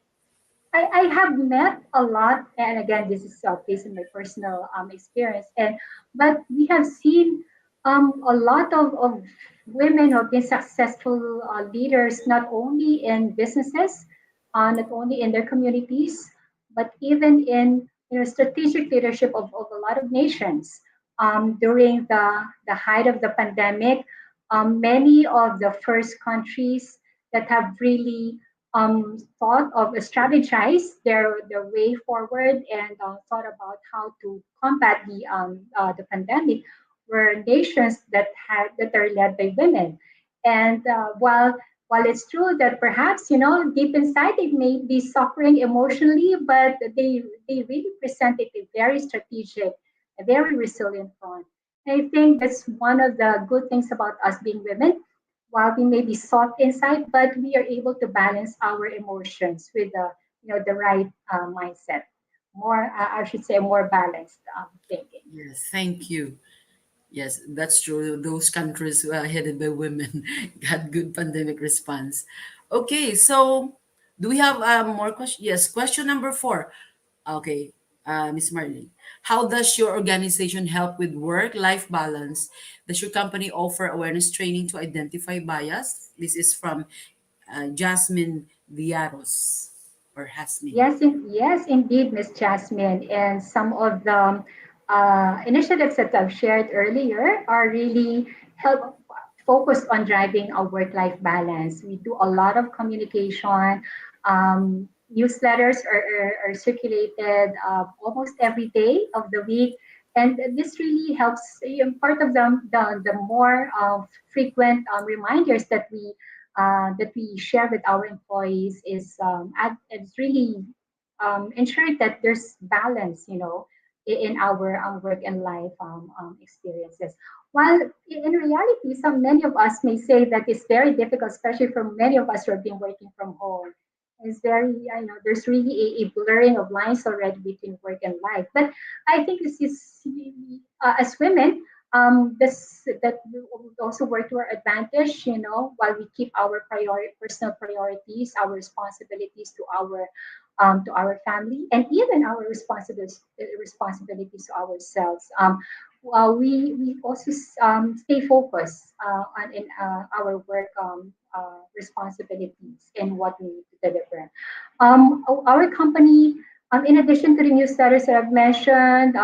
I have met a lot, and again, this is based on my personal experience. But we have seen a lot of women who have been successful leaders, not only in businesses, not only in their communities, but even in strategic leadership of a lot of nations. During the height of the pandemic, many of the first countries that have really thought of strategize their way forward and thought about how to combat the pandemic were nations that are led by women. And while it's true that perhaps deep inside they may be suffering emotionally, but they really presented a very strategic, a very resilient front. And I think that's one of the good things about us being women. While we may be soft inside, but we are able to balance our emotions with the right mindset. More, I should say, more balanced thinking. Yes, thank you. Yes, that's true. Those countries headed by women got good pandemic response. Okay, so do we have more questions? Yes, question number four. Okay, Miss Marlene, how does your organization help with work-life balance? Does your company offer awareness training to identify bias? This is from Jasmine Diaros or Hasmin. Yes, indeed, Miss Jasmine. And some of the initiatives that I've shared earlier are really help focused on driving our work-life balance. We do a lot of communication. Newsletters are circulated almost every day of the week. And this really helps. Part of the more frequent reminders that we share with our employees it's really ensure that there's balance, in our work and life experiences. While in reality, many of us may say that it's very difficult, especially for many of us who have been working from home. It's very, there's really a blurring of lines already between work and life. But I think this is, as women, that will also work to our advantage, while we keep our personal priorities, our responsibilities to our family, and even our responsibilities to ourselves. We also stay focused on in our work responsibilities and what we need to deliver. Our company, in addition to the newsletters that I've mentioned,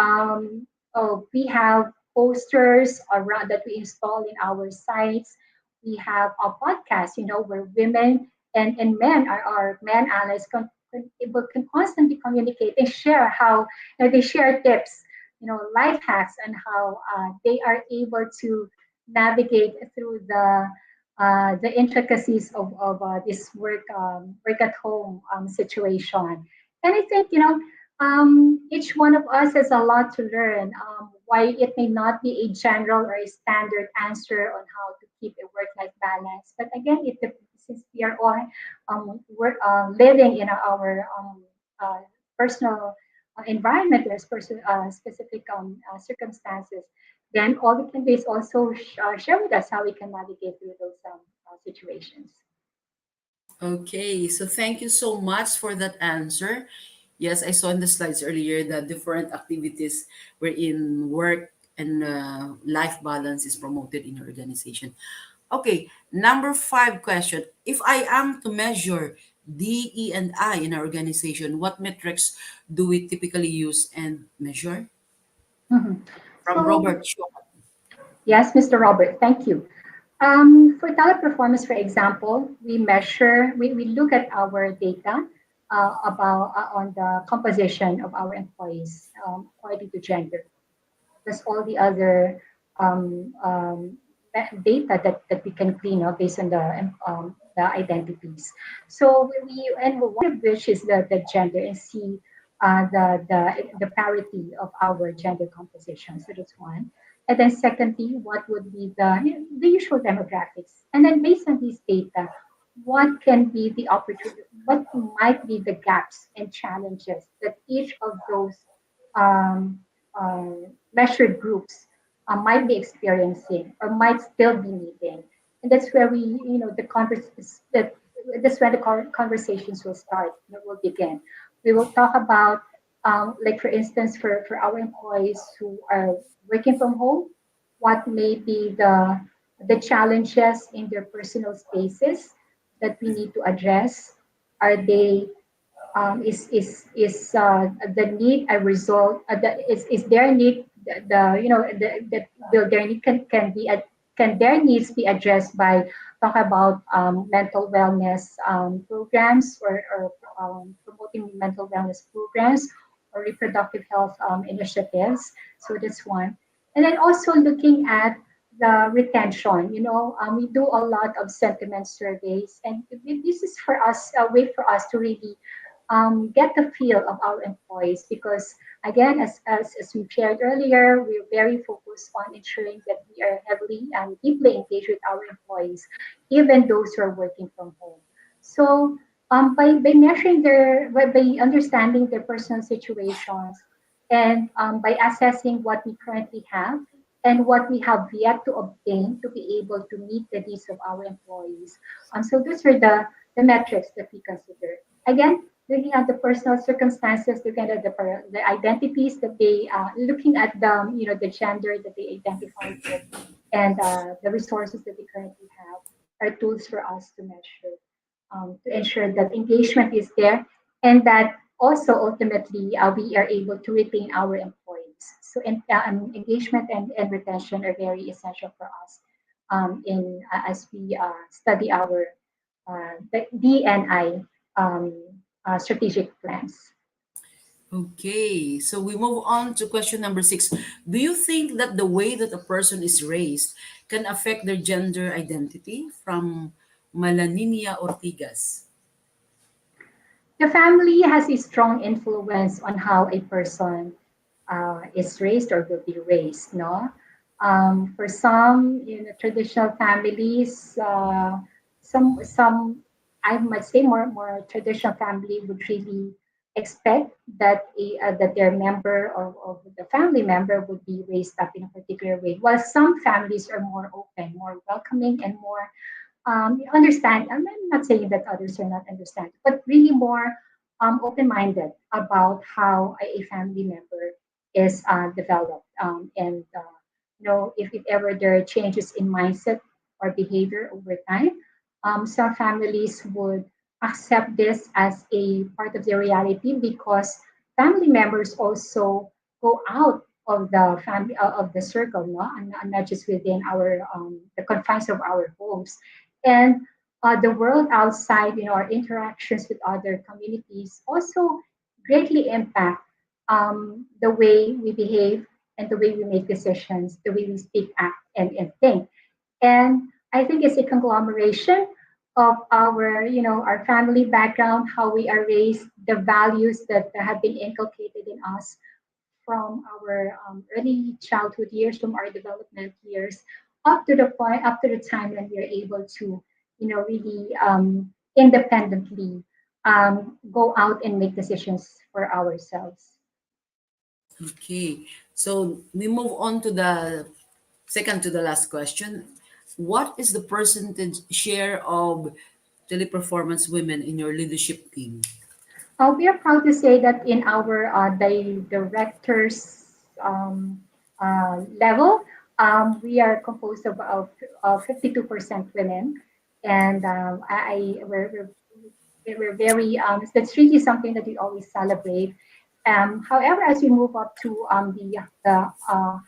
we have posters around that we install in our sites. We have a podcast, where women and men our men analysts can constantly communicate and share how they share tips, life hacks, and how they are able to navigate through the intricacies of this work at home situation. And I think each one of us has a lot to learn. Why it may not be a general or a standard answer on how to keep a work-life balance, but again, since we are all living in our uh, personal environment or specific circumstances, then all we can do is also share with us how we can navigate through those situations. Okay, so thank you so much for that answer. Yes, I saw in the slides earlier that different activities wherein work and life balance is promoted in your organization. Okay, number five question. If I am to measure DE and I in our organization, what metrics do we typically use and measure? Mhm. From So Robert Shaw. yes, Mr. Robert, thank you. For teleperformance, for example, we look at our data about on the composition of our employees according to gender. Plus all the other data that we can clean up based on the identities. So and one of which is the gender and see the parity of our gender composition. So that's one. And then secondly, what would be the usual demographics? And then based on these data, what can be the opportunity? What might be the gaps and challenges that each of those um, measured groups might be experiencing or might still be needing. And that's where that's where the conversations will start, will begin. We will talk about, like for instance, for our employees who are working from home, what may be the challenges in their personal spaces that we need to address. Are they is the need a result is their need will their need can be can their needs be addressed by talk about mental wellness programs or promoting mental wellness programs or reproductive health initiatives. So that's one. And then also looking at the retention, we do a lot of sentiment surveys, and this is for us a way for us to really get the feel of our employees because again as we shared earlier, we're very focused on ensuring that we are heavily and deeply engaged with our employees, even those who are working from home. So by measuring by understanding their personal situations and by assessing what we currently have and what we have yet to obtain to be able to meet the needs of our employees. So those are the metrics that we consider. Again, looking at the personal circumstances, looking at the identities that they, looking at the gender that they identify with, and the resources that they currently have are tools for us to measure, to ensure that engagement is there, and that also ultimately we are able to retain our employees. So engagement and retention are very essential for us in as we study our the DNI strategic plans. Okay, so we move on to question number six. Do you think that the way that a person is raised can affect their gender identity? From Malaninia Ortigas. The family has a strong influence on how a person is raised or will be raised. No, for some, traditional families, some I might say more traditional family would really expect that that their member of the family member would be raised up in a particular way. While some families are more open, more welcoming, and more understand. I'm not saying that others are not understanding, but really more open-minded about how a family member is developed, and if ever there are changes in mindset or behavior over time, some families would accept this as a part of their reality because family members also go out of the family of the circle, no, and not just within our the confines of our homes, and the world outside, our interactions with other communities also greatly impact the way we behave and the way we make decisions, the way we speak, act, and think. And I think it's a conglomeration of our family background, how we are raised, the values that have been inculcated in us from our early childhood years, from our development years, up to the time when we are able to, really independently go out and make decisions for ourselves. Okay. So we move on to the second to the last question. What is the percentage share of teleperformance women in your leadership team? We are proud to say that in our directors level, we are composed of 52% women, and we're very that's really something that we always celebrate. However, as we move up to the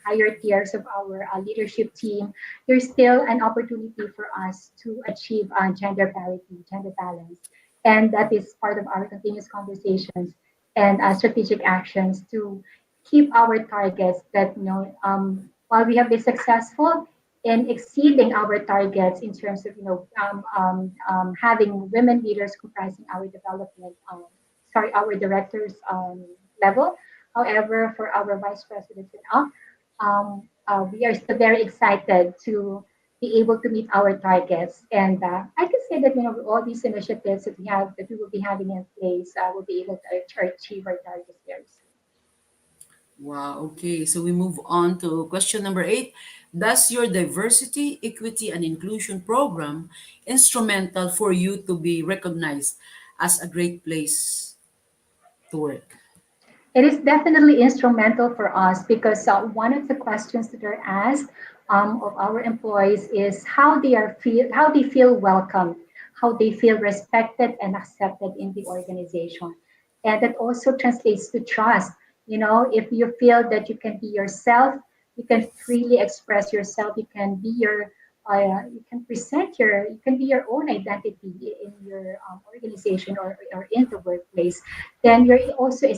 higher tiers of our leadership team, there's still an opportunity for us to achieve gender parity, gender balance. And that is part of our continuous conversations and strategic actions to keep our targets that, while we have been successful in exceeding our targets in terms of, having women leaders comprising our development, our directors level. However, for our vice presidents and up, we are still very excited to be able to meet our targets. And I can say that with all these initiatives that we will be having in place, we'll be able to achieve our targets very soon. Wow. Okay. So we move on to question number 8. Does your diversity, equity, and inclusion program instrumental for you to be recognized as a great place to work? It is definitely instrumental for us because one of the questions that are asked of our employees is how they feel welcome, how they feel respected and accepted in the organization, and that also translates to trust. If you feel that you can be yourself, you can freely express yourself, you can you can be your own identity in your organization or in the workplace, then you're also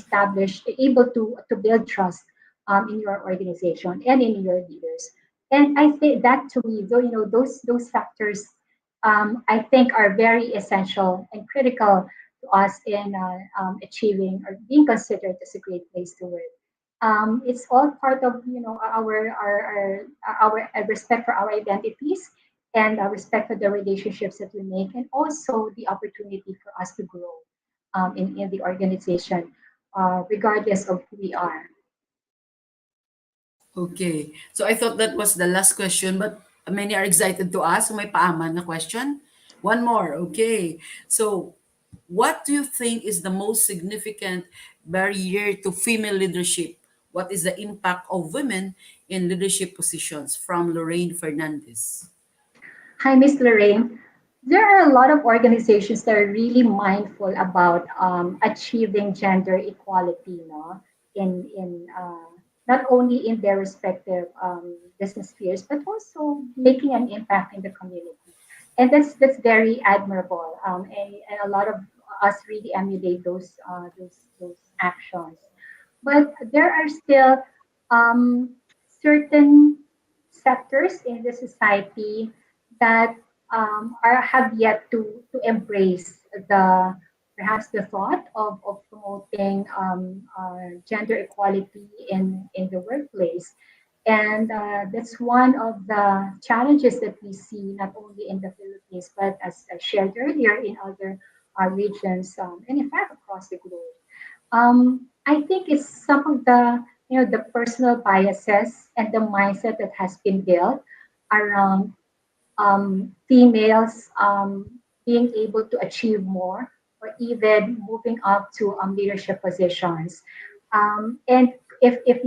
able to build trust in your organization and in your leaders. And I think that to me, though, those factors, I think are very essential and critical to us in achieving or being considered as a great place to work. It's all part of our respect for our identities and our respect for the relationships that we make, and also the opportunity for us to grow in the organization, regardless of who we are. Okay. So I thought that was the last question, but many are excited to ask. So may paaman na question. One more. Okay. So what do you think is the most significant barrier to female leadership? What is the impact of women in leadership positions? From Lorraine Fernandez. Hi, Miss Lorraine. There are a lot of organizations that are really mindful about achieving gender equality, in not only in their respective business spheres, but also making an impact in the community. And that's very admirable. And a lot of us really emulate those actions. But there are still certain sectors in the society that have yet to embrace perhaps the thought of promoting gender equality in the workplace. And that's one of the challenges that we see not only in the Philippines, but as I shared earlier in other regions, and in fact across the globe. I think it's some of the the personal biases and the mindset that has been built around females being able to achieve more or even moving up to leadership positions. And if if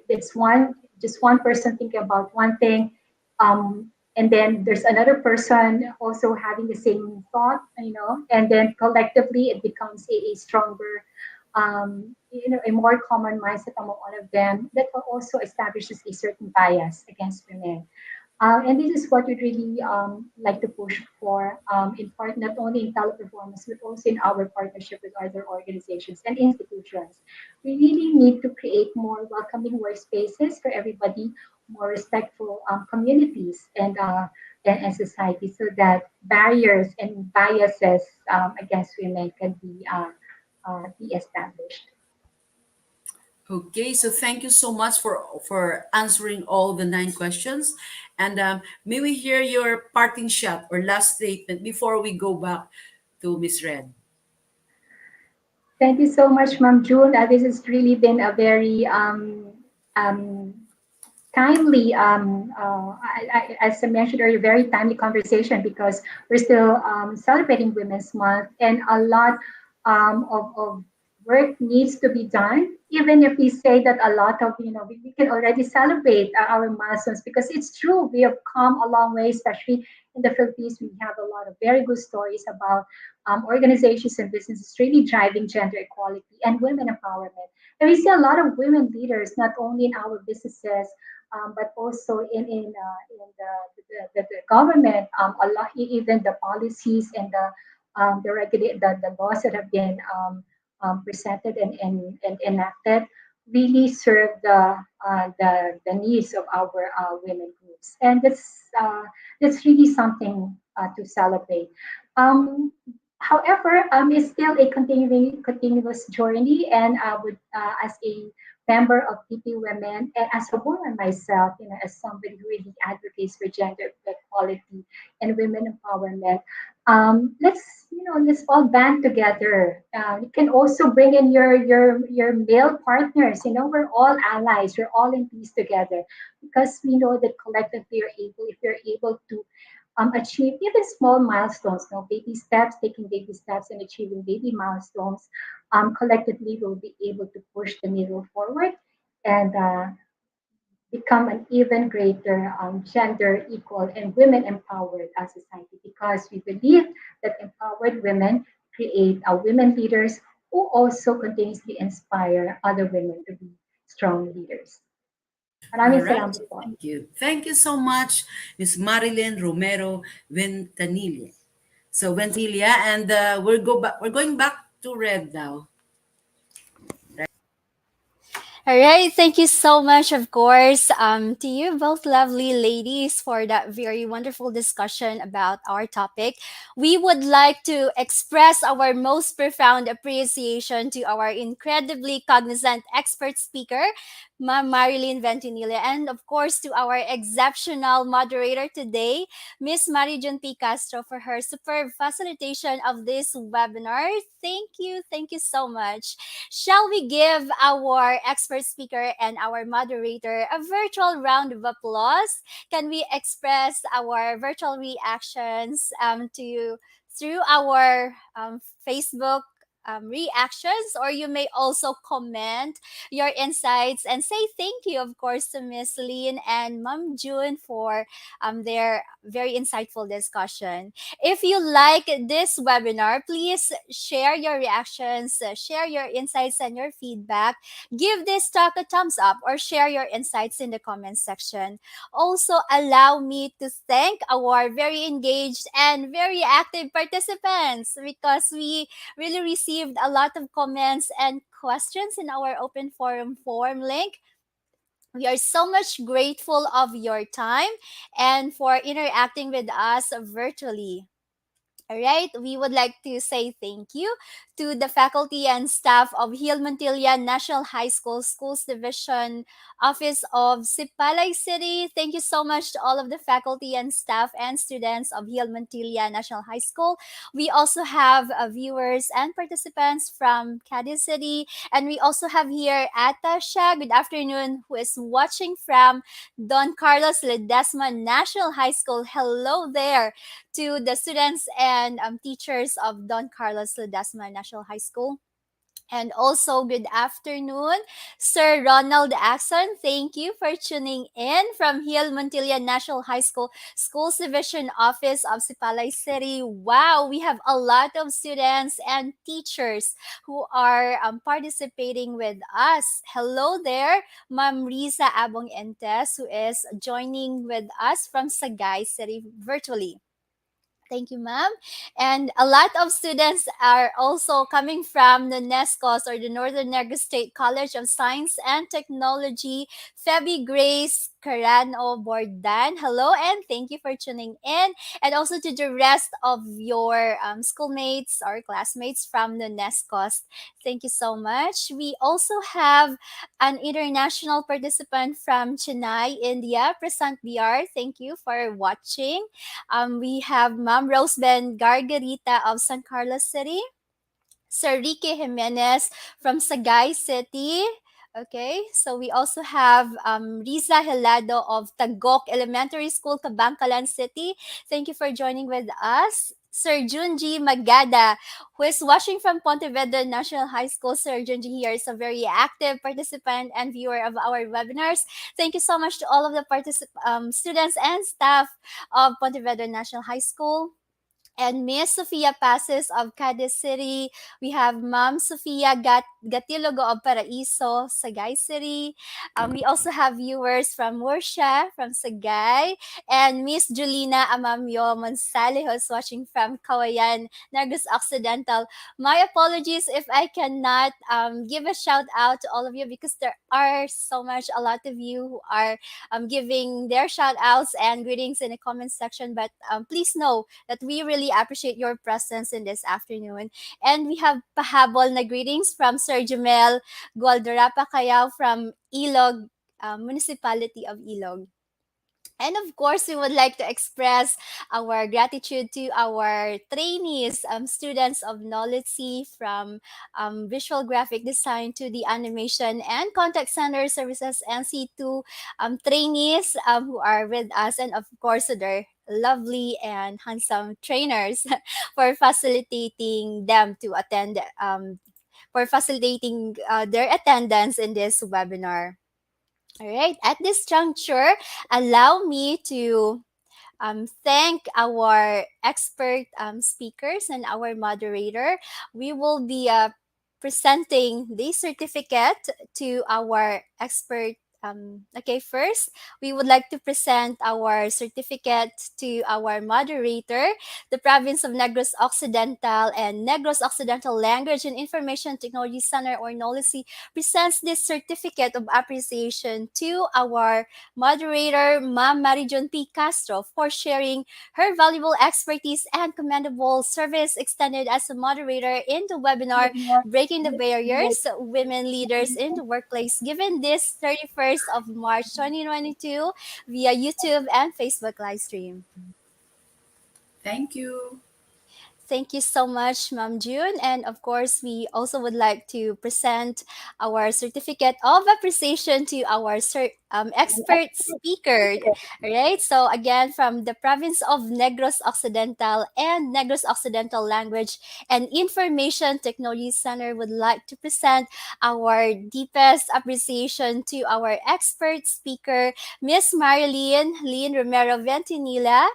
it's one just one person thinking about one thing, and then there's another person also having the same thought, and then collectively it becomes a stronger, a more common mindset among all of them that also establishes a certain bias against women. And this is what we really like to push for, in part not only in teleperformance, but also in our partnership with other organizations and institutions. We really need to create more welcoming workspaces for everybody, more respectful communities and society, so that barriers and biases against women can be established. Okay, so thank you so much for answering all the 9 questions, and may we hear your parting shot or last statement before we go back to Miss Red. Thank you so much, Ma'am June. This has really been a very um, timely, as I mentioned earlier, very timely conversation because we're still celebrating Women's Month, and a lot of work needs to be done. Even if we say that a lot of, we can already celebrate our milestones, because it's true, we have come a long way, especially in the Philippines. We have a lot of very good stories about organizations and businesses really driving gender equality and women empowerment. And we see a lot of women leaders, not only in our businesses, but also in the government, a lot, even the policies and the laws that have been presented and enacted really serve the needs of our women groups, and that's really something to celebrate. Um, However, it's still a continuous journey, and I would, as a member of PP Women, and as a woman myself, as somebody who really advocates for gender equality and women empowerment, let's all band together. You can also bring in your male partners. We're all allies. We're all in peace together, because we know that collectively, if you're able to achieve even small milestones, baby steps, taking baby steps and achieving baby milestones, collectively we'll be able to push the needle forward and become an even greater gender equal and women empowered society, because we believe that empowered women create women leaders who also continuously inspire other women to be strong leaders. All Maraming right, salamat po. thank you. Thank you so much, Miss Marilyn Romero Ventanilla. So Ventanilla, and we're going back to Red now. All right, thank you so much, of course, to you both lovely ladies for that very wonderful discussion about our topic. We would like to express our most profound appreciation to our incredibly cognizant expert speaker, Ma'am Marilyn Ventimiglia, and of course to our exceptional moderator today, Miss Marijon P. Castro, for her superb facilitation of this webinar. Thank you so much. Shall we give our expert speaker and our moderator a virtual round of applause? Can we express our virtual reactions to through our Facebook reactions, or you may also comment your insights and say thank you, of course, to Miss Lynn and Mom June for their very insightful discussion. If you like this webinar, please share your reactions, share your insights and your feedback. Give this talk a thumbs up or share your insights in the comments section. Also, allow me to thank our very engaged and very active participants, because we really received a lot of comments and questions in our open forum form link. We are so much grateful of your time and for interacting with us virtually. All right, we would like to say thank you to the faculty and staff of Hill Montilla National High School Schools Division Office of Sipalay City. Thank you so much to all of the faculty and staff and students of Hill Montilla National High School. We also have viewers and participants from Cadiz City, and we also have here Atasha, good afternoon, who is watching from Don Carlos Ledesma National High School. Hello there to the students and teachers of Don Carlos Ledesma National High School. And also, good afternoon, Sir Ronald Axon. Thank you for tuning in from Hill Montilla National High School Schools Division Office of Sipalay City. Wow, we have a lot of students and teachers who are participating with us. Hello there, Ma'am Riza Abong Entes, who is joining with us from Sagay City virtually. Thank you, ma'am. And a lot of students are also coming from the NESCOS, or the Northern Negros State College of Science and Technology. Feby Grace Carano Bordan. Hello, and thank you for tuning in. And also to the rest of your schoolmates or classmates from the NESCOS. Thank you so much. We also have an international participant from Chennai, India, Prasant BR. Thank you for watching. We have Ma'am Roseben Gargarita of San Carlos City, Sir Ricky Jimenez from Sagay City. Okay, so we also have Riza Helado of Tagok Elementary School, Cabangcalan City. Thank you for joining with us. Sir Junji Magada, who is watching from Pontevedra National High School. Sir Junji here is a very active participant and viewer of our webinars. Thank you so much to all of the students and staff of Pontevedra National High School. And Miss Sofia Pases of Cadiz City. We have Ma'am Sofia Gatilogo of Paraiso, Sagay City. We also have viewers from Murcia, from Sagay, and Miss Julina Amamyo Monsale, who's watching from Kawayan, Negros Occidental. My apologies if I cannot give a shout out to all of you, because there are a lot of you who are giving their shout outs and greetings in the comment section. But please know that we really appreciate your presence in this afternoon. And we have pahabol na greetings from Sir Jamel Gualdarapa Cayao from Ilog, Municipality of Ilog. And of course, we would like to express our gratitude to our trainees, students of NOLITC, from visual graphic design to the animation and contact center services, NC2 trainees who are with us, and of course, to their lovely and handsome trainers for facilitating them to attend, for facilitating their attendance in this webinar. All right, at this juncture, allow me to thank our expert speakers and our moderator. We will be presenting the certificate to our expert. Okay, first, we would like to present our certificate to our moderator. The Province of Negros Occidental and Negros Occidental Language and Information Technology Center, or NOLITC, presents this certificate of appreciation to our moderator, Ma'am Marijon P. Castro, for sharing her valuable expertise and commendable service extended as a moderator in the webinar Breaking the Barriers, Women Leaders in the Workplace, given this 31st of March 2022 via YouTube and Facebook live stream. Thank you. Thank you so much, Ma'am June. And of course, we also would like to present our certificate of appreciation to our expert speaker. All right. So again, from the Province of Negros Occidental and Negros Occidental Language and Information Technology Center, would like to present our deepest appreciation to our expert speaker, Miss Marilyn Lynn Romero Ventinilla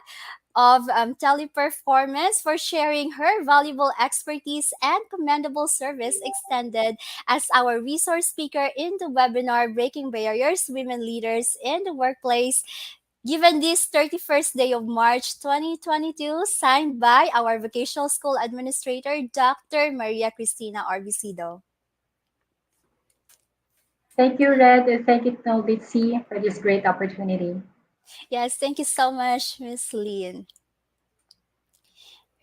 of Teleperformance, for sharing her valuable expertise and commendable service extended as our resource speaker in the webinar Breaking Barriers, Women Leaders in the Workplace, given this 31st day of March 2022, signed by our Vocational School Administrator, Dr. Maria Cristina Orbicido. Thank you, Red, and thank you, NOLITC, for this great opportunity. Yes, thank you so much, Ms. Lynn.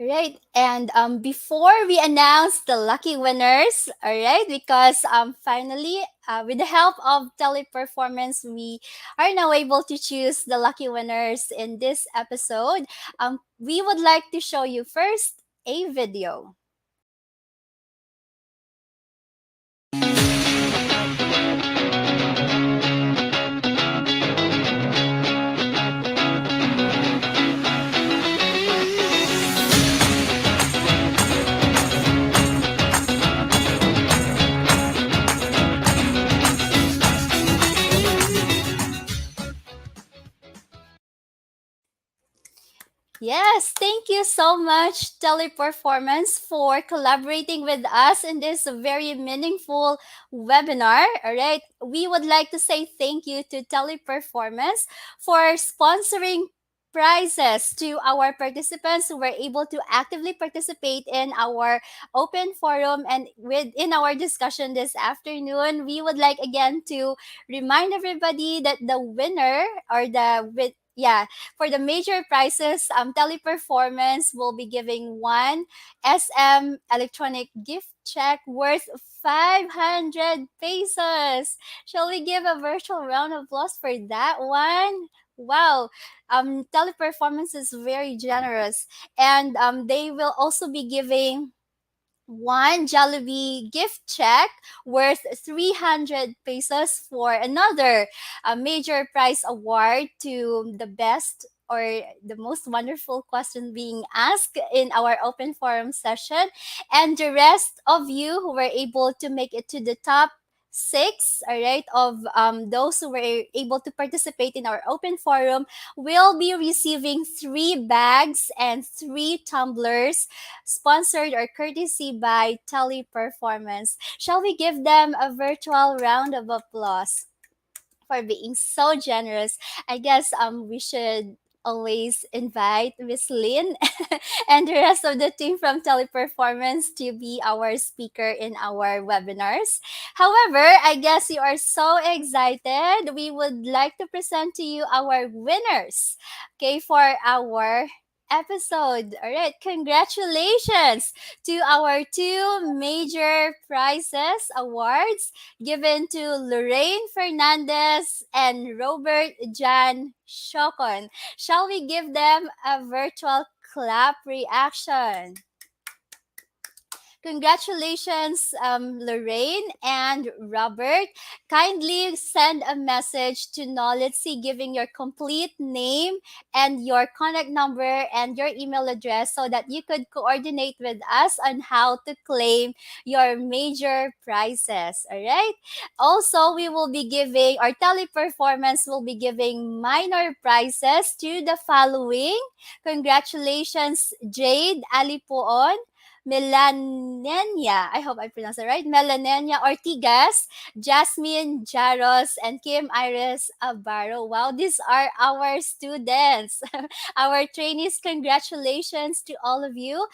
Right. And before we announce the lucky winners, all right, because finally, with the help of teleperformance, we are now able to choose the lucky winners in this episode. We would like to show you first a video. Yes, thank you so much, Teleperformance, for collaborating with us in this very meaningful webinar. All right, we would like to say thank you to Teleperformance for sponsoring prizes to our participants who were able to actively participate in our open forum and within our discussion this afternoon. We would like again to remind everybody that the winner or the with yeah, for the major prizes, Teleperformance will be giving one SM electronic gift check worth 500 pesos. Shall we give a virtual round of applause for that one? Wow, Teleperformance is very generous, and they will also be giving one Jollibee gift check worth 300 pesos for another major prize award to the best or the most wonderful question being asked in our open forum session. And the rest of you who were able to make it to the top six, all right, of those who were able to participate in our open forum will be receiving 3 bags and 3 tumblers sponsored or courtesy by Teleperformance. Shall we give them a virtual round of applause for being so generous? I guess we should always invite Miss Lynn and the rest of the team from Teleperformance to be our speaker in our webinars. However, I guess you are so excited. We would like to present to you our winners, okay, for our episode. All right, congratulations to our 2 major prizes awards given to Lorraine Fernandez and Robert Jan Shokon. Shall we give them a virtual clap reaction? Congratulations, Lorraine and Robert. Kindly send a message to NOLITC giving your complete name and your contact number and your email address so that you could coordinate with us on how to claim your major prizes. All right. Also, we will be giving, our Teleperformance will be giving minor prizes to the following. Congratulations, Jade Alipuon, Melanenia, I hope I pronounced it right, Melanenia Ortigas, Jasmine Jaros, and Kim Iris Abaro. Wow, these are our students, our trainees. Congratulations to all of you.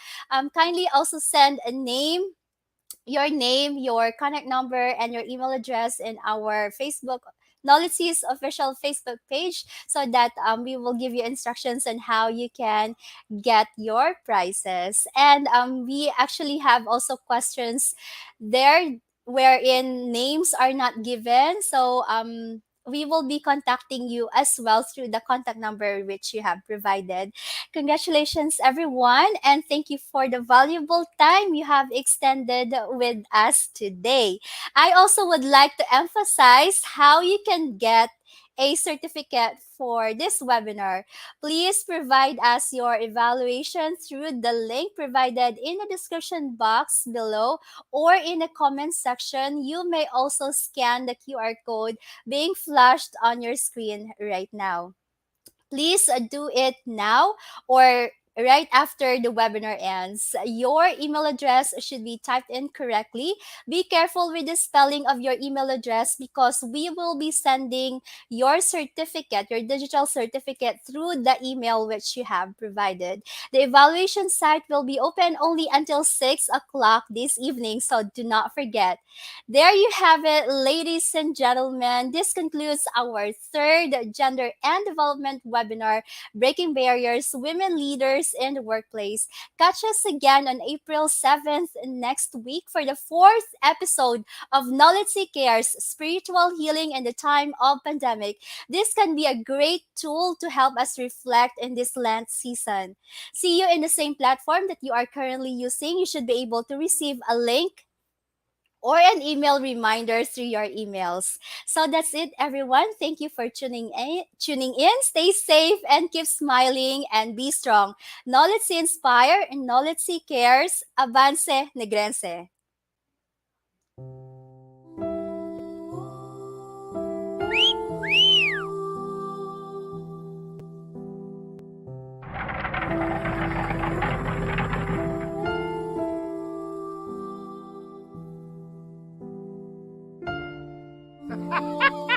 Kindly also send a name, your contact number, and your email address in our Facebook, NOLITC's official Facebook page, so that we will give you instructions on how you can get your prizes. And we actually have also questions there wherein names are not given. So we will be contacting you as well through the contact number which you have provided. Congratulations, everyone, and thank you for the valuable time you have extended with us today. I also would like to emphasize how you can get a certificate for this webinar. Please provide us your evaluation through the link provided in the description box below or in the comment section. You may also scan the QR code being flashed on your screen right now. Please do it now or right after the webinar ends. Your email address should be typed in correctly. Be careful with the spelling of your email address because we will be sending your certificate, your digital certificate, through the email which you have provided. The evaluation site will be open only until 6 o'clock this evening, so do not forget. There you have it, ladies and gentlemen. This concludes our third Gender and Development webinar, Breaking Barriers, Women Leaders barriers in the workplace. Catch us again on April 7th next week for the 4th episode of NOLITC Cares Spiritual Healing in the Time of Pandemic. This can be a great tool to help us reflect in this Lent season. See you in the same platform that you are currently using. You should be able to receive a link or an email reminder through your emails. So that's it, everyone. Thank you for tuning in. Stay safe and keep smiling and be strong. NOLITC Inspire and NOLITC Cares. Avance Negrense. Ha ha!